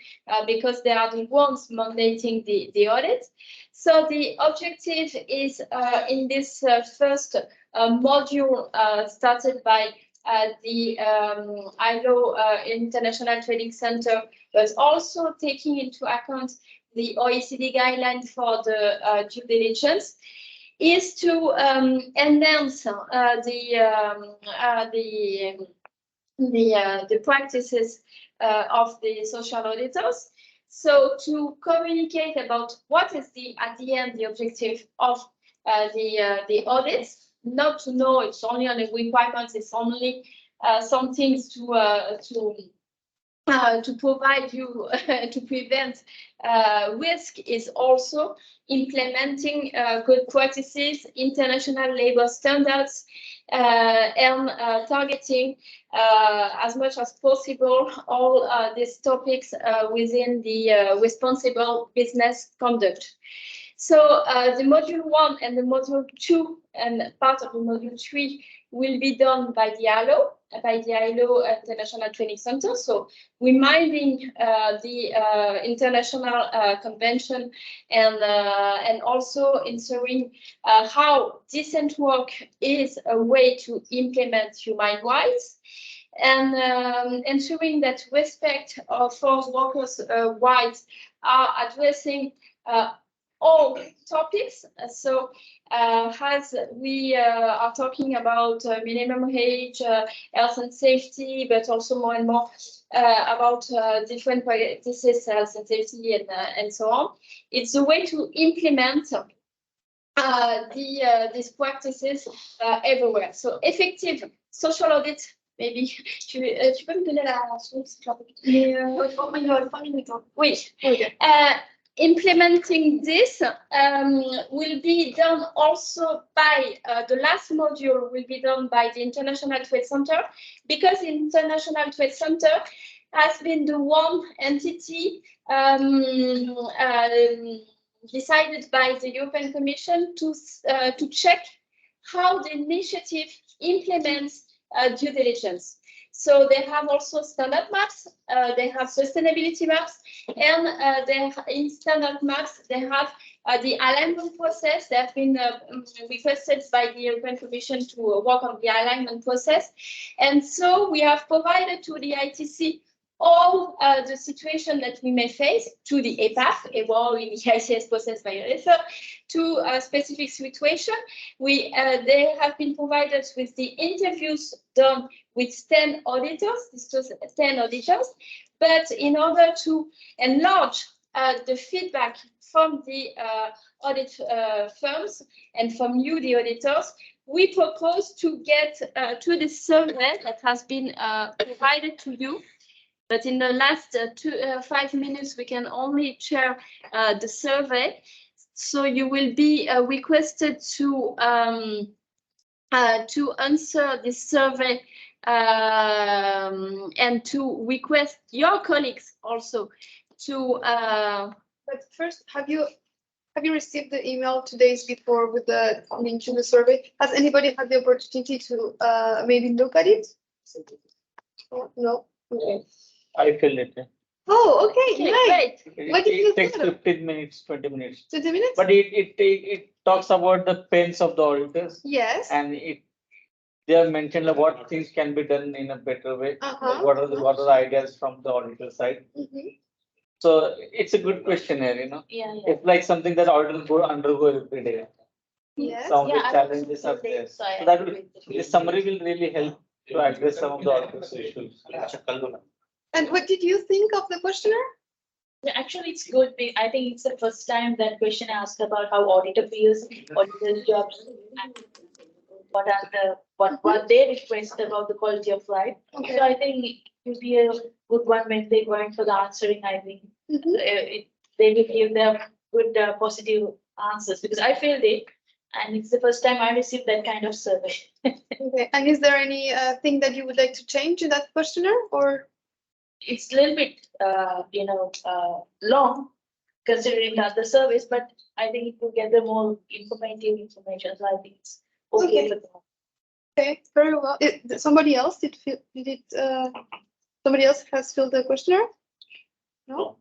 because they are the ones mandating the audit. So the objective is in this first module started by the ILO International Trading Center, was also taking into account the OECD guideline for the due diligence, is to enhance the practices of the social auditors. So to communicate about what is at the end the objective of the audits. Not to know it's only on the requirements, it's only some things to provide you to prevent risk, is also implementing good practices, international labor standards, and targeting as much as possible all these topics within the responsible business conduct. So the module 1 and the module 2 and part of the module 3 will be done by the ILO International Training Center. So reminding the international convention and also ensuring how decent work is a way to implement human rights, and ensuring that respect for workers' rights are addressing all topics. So as we are talking about minimum age, health and safety, but also more and more about different practices, health and safety, and so on, it's a way to implement these practices everywhere. So effective social audit. Maybe tu peux me donner la source? Oui. Okay. Implementing this will be done also by the last module will be done by the International Trade Center, because the International Trade Center has been the one entity decided by the European Commission to check how the initiative implements due diligence. So they have also standard maps, they have sustainability maps, and in standard maps they have the alignment process. They have been requested by the European Commission to work on the alignment process. And so we have provided to the ITC all the situation that we may face, to the EPAF, or in the ICS process by auditor, to a specific situation. They have been provided with the interviews done with 10 auditors, this was 10 auditors, but in order to enlarge the feedback from the audit firms and from you, the auditors, we propose to get to the survey that has been provided to you. But in the last 5 minutes, we can only share the survey. So you will be requested to answer this survey and to request your colleagues also to. But first, have you received the email 2 days before with the link to the survey? Has anybody had the opportunity to maybe look at it? No. Okay. I filled it. Oh, okay, Great. What did you It takes think? 15 minutes, 20 minutes. 20 minutes? But it talks about the pains of the auditors, Yes. and they have mentioned like what things can be done in a better way. Uh-huh. What are the ideas from the auditor side? So it's a good questionnaire, Yeah. It's like something that auditors undergo every day. Yes. Some of the Yeah, I challenges also are there. think so. I So that agree will, with you. the summary will really help to address some of the auditors issues. And what did you think of the questionnaire? Yeah, actually, it's good. I think it's the first time that question asked about how auditor feels, auditor's jobs, and what they request about the quality of life. Okay. So I think it will be a good one when they go in for the answering. I think they will give them good positive answers, because I filled it, and it's the first time I received that kind of survey. Okay. And is there any thing that you would like to change in that questionnaire, or? It's a little bit, long considering the other service, but I think it will get the more informative information. So I think it's okay Okay. with that. Okay, very well. Somebody else somebody else has filled the questionnaire? No?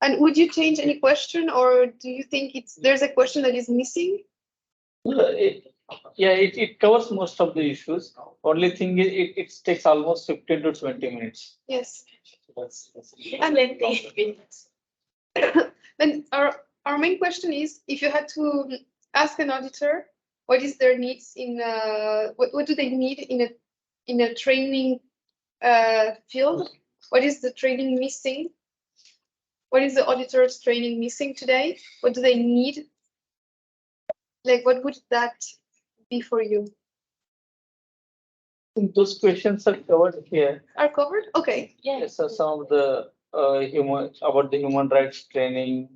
And would you change any question, or do you think there's a question that is missing? It covers most of the issues. Only thing is it takes almost 15 to 20 minutes. Yes. And lengthy. Then our main question is, if you had to ask an auditor, what is their needs in what do they need in a training field? What is the training missing? What is the auditor's training missing today? What do they need? Like, what would that be for you? I think those questions are covered here. Are covered? Okay. Yeah. Yes, so some of the about the human rights training.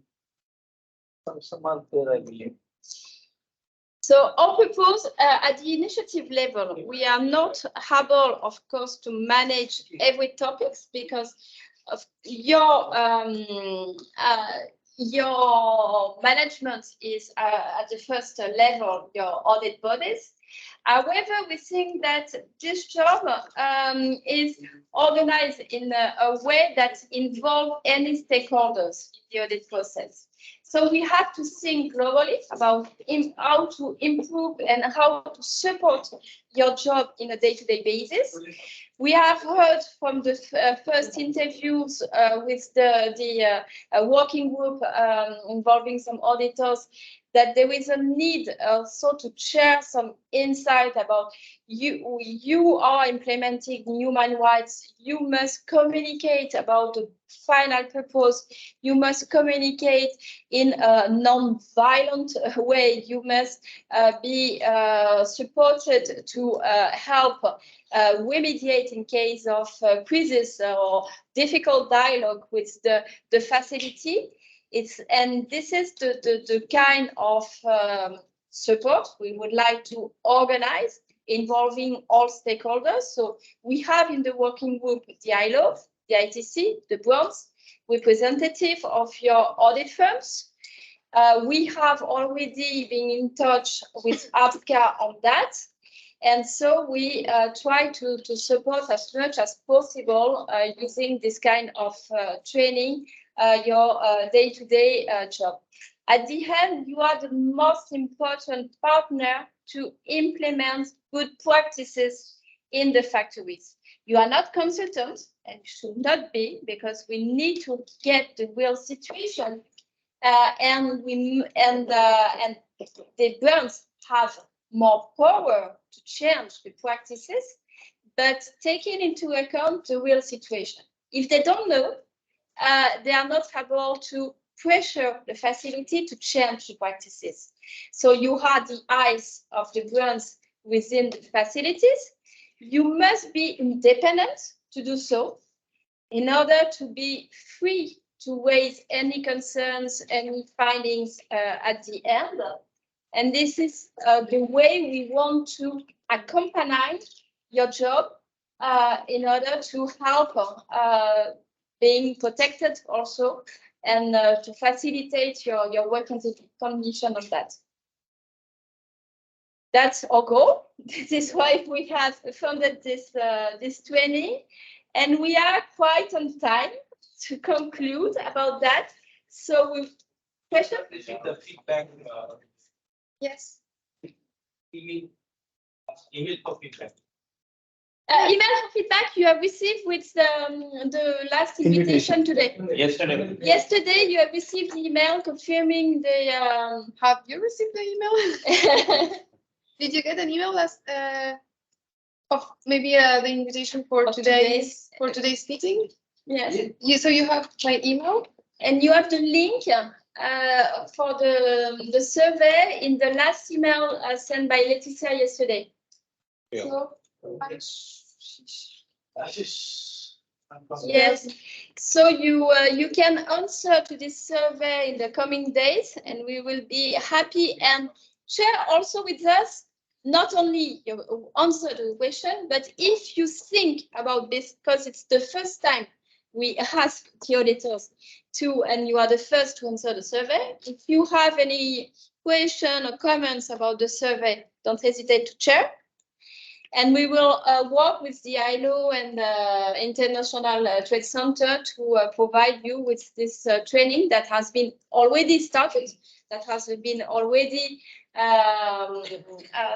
Some are there, I believe. So our purpose at the initiative level, we are not able, of course, to manage every topic, because of your your management is at the first level, your audit bodies. However, we think that this job is organized in a way that involves any stakeholders in the audit process. So we have to think globally about how to improve and how to support your job in a day-to-day basis. We have heard from the first interviews with the working group involving some auditors that there is a need also to share some insight about you are implementing human rights. You must communicate about the final purpose. You must communicate in a non-violent way. You must be supported to help remediate in case of crisis or difficult dialogue with the facility. And this is the kind of support we would like to organize involving all stakeholders. So we have in the working group the ILO, the ITC, the boards, representative of your audit firms. We have already been in touch with APCA on that. And so we try to support as much as possible using this kind of training your day-to-day job. At the end, you are the most important partner to implement good practices in the factories. You are not consultants and should not be, because we need to get the real situation, and the brands have more power to change the practices, but taking into account the real situation. If they don't know, they are not able to pressure the facility to change the practices. So you have the eyes of the brands within the facilities. You must be independent to do so in order to be free to raise any concerns, any findings at the end. And this is the way we want to accompany your job in order to help being protected also, and to facilitate your working condition of that. That's our goal. This is why we have funded this training, and we are quite on time to conclude about that. So we question? The feedback. Yes. Email for feedback. Email for feedback you have received with the last invitation today. Yesterday. Yesterday you have received the email confirming the. Have you received the email? Did you get an email last of maybe the invitation for today's meeting? Yes. So you have my email, and you have the link for the survey in the last email sent by Laetitia yesterday. Yeah. So, yes. So you can answer to this survey in the coming days, and we will be happy and share also with us not only your answer to the question, but if you think about this, because it's the first time we ask the auditors to, and you are the first to answer the survey. If you have any question or comments about the survey, don't hesitate to share. And we will work with the ILO and the International Trade Center to provide you with this training that has been already started, that has been already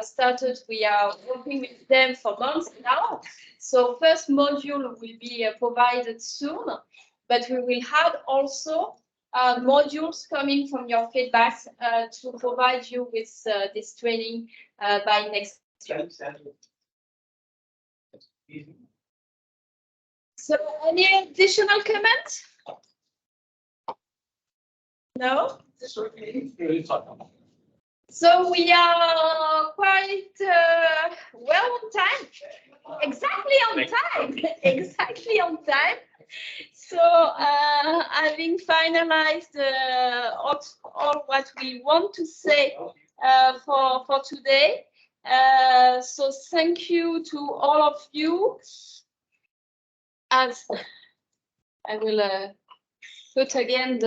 started. We are working with them for months now. So first module will be provided soon, but we will have also modules coming from your feedbacks to provide you with this training by next year. So any additional comments? No? So we are quite well on time. Exactly on time. Exactly on time. So having finalized all what we want to say for today. So thank you to all of you. As I will put again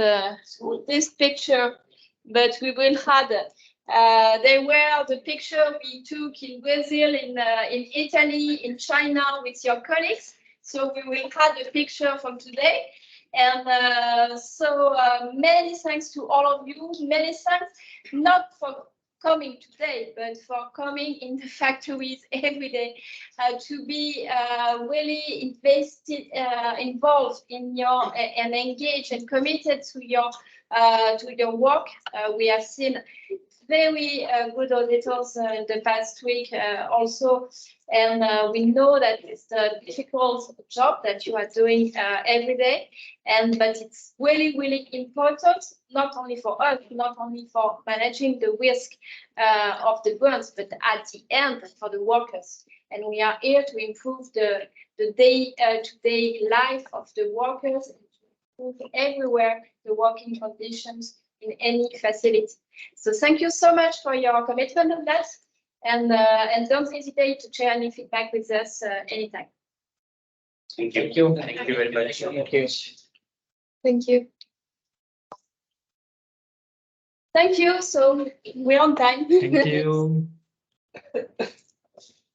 this picture, but we will have they were the picture we took in Brazil, in Italy, in China with your colleagues. So we will have the picture from today. And many thanks to all of you. Many thanks, not for coming today, but for coming in the factories every day, to be really involved in your and engaged and committed to your work. We have seen very good auditors in the past week also, and we know that it's a difficult job that you are doing every day, but it's really important, not only for us, not only for managing the risk of the grants, but at the end for the workers. And we are here to improve the day-to-day life of the workers, improve everywhere the working conditions in any facility. So thank you so much for your commitment on that, and don't hesitate to share any feedback with us anytime. Thank you. Thank you. Thank you very much. Thank you. Thank you. Thank you. So we're on time. Thank you.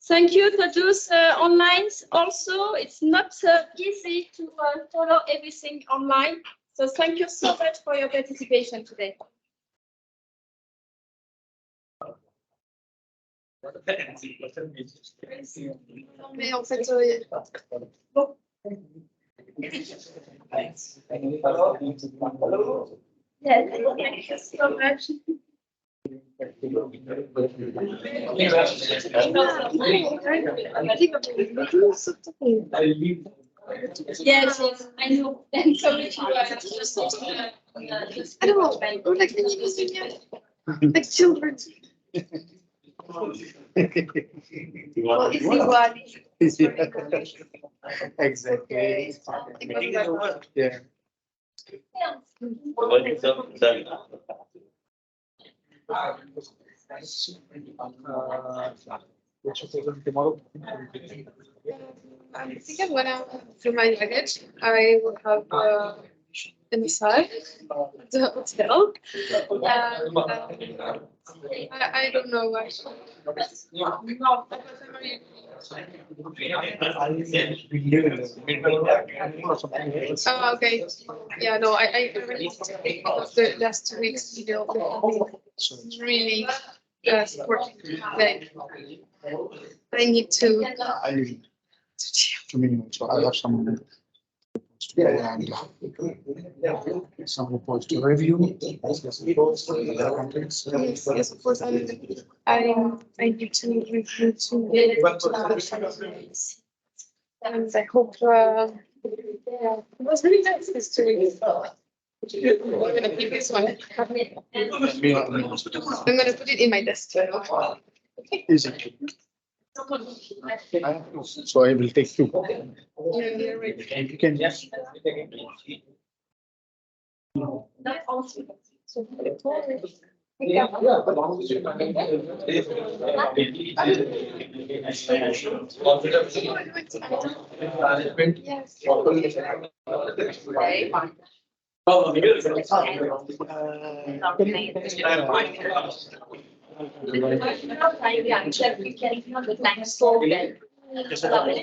Thank you to those online also. It's not easy to follow everything online. So thank you so much for your participation today. Mais en fait, Yes, thank you so much. Yes, I know. And so much I don't know, we're like like children. Well, it's igual. Exactly. Yeah. Tomorrow. I think I'm gonna do my luggage. I will have inside the hotel. I don't know actually. Oh, okay. Yeah, no, I really take the last 2 weeks, you know, really supporting. Like, I need to. I need 2 minutes, so I have some. And some reports to review. Yes, of course. I need to review too. And I hope it was really nice this 2 weeks. I'm gonna keep this one. I'm gonna put it in my desk. Easy. So I will take 2. Yeah, right. You can just. not also. So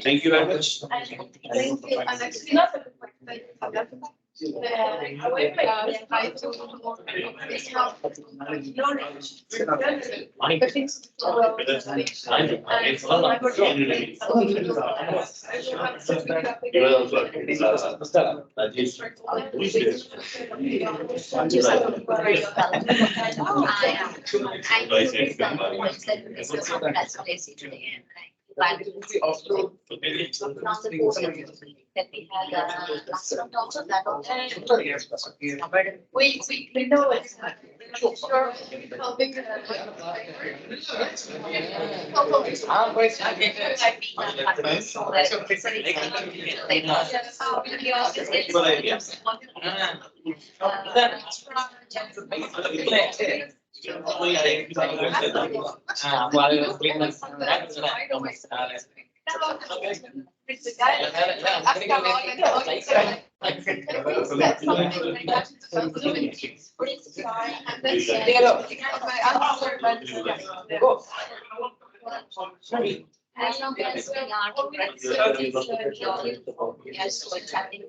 Thank you very much. We know it's Sure. Helping. As long as we are. Yes, what's happening.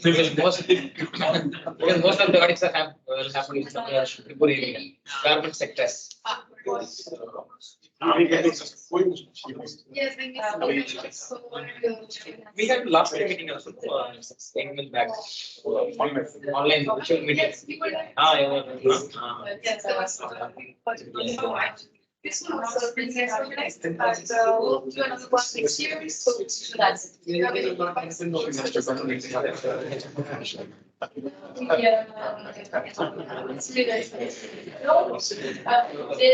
Because most of the audits that have happened in some government sectors. We had last meeting also, statement back, online virtual meeting. This one also brings us organized, but we'll do another one next year, so that's.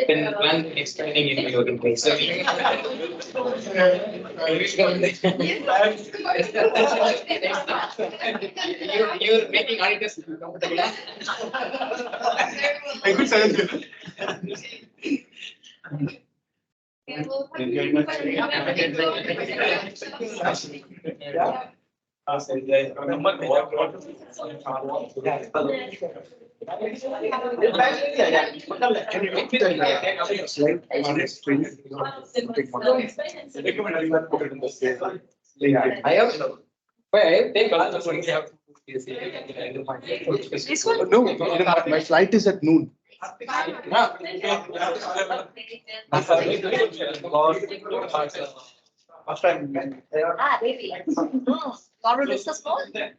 Then plan expanding in your interest. You're making auditors comfortable. I have no. Well, I take all the ones you have. This one? No, my flight is at noon. Ah, really? Want to discuss more? Yeah.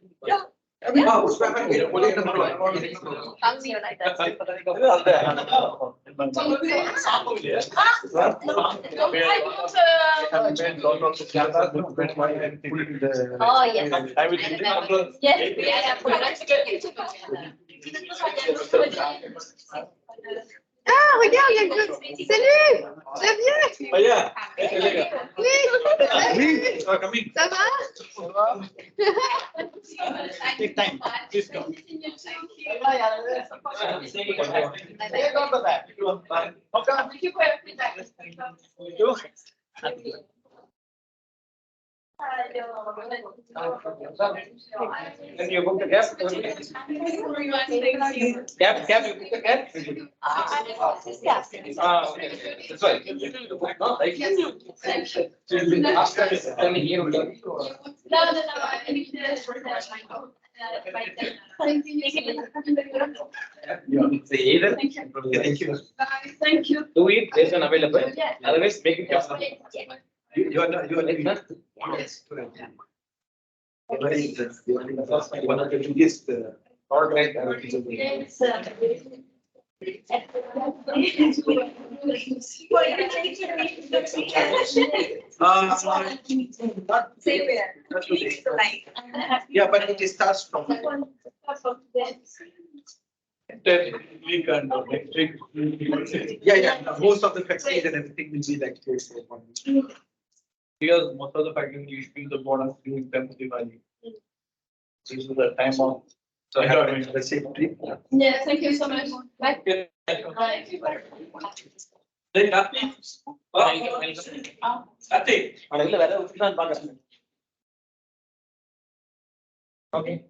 Oh, yes. I will. Ah, regarde, il y a une... Salut! Xavier! Oui! Ça va? Take time. Please come. Then you book the cab. Cab, you book the cab? Okay. That's why. No, like. After coming here. Either. Thank you. Thank you. Do it based on available, otherwise make it custom. You are not. Yes. Very interesting. One of the biggest. Alright. Yeah, but it starts from. Yeah, most of the factories and everything will be like this. Because most of the factories you feel the bonus during them to value. This is the time of. So I have the safety. Yeah, thank you so much. Bye. They happy. Happy. Okay.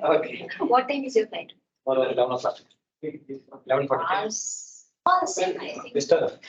Okay. What time is your flight? 11:40. Oh, same, I think. Yes, sir.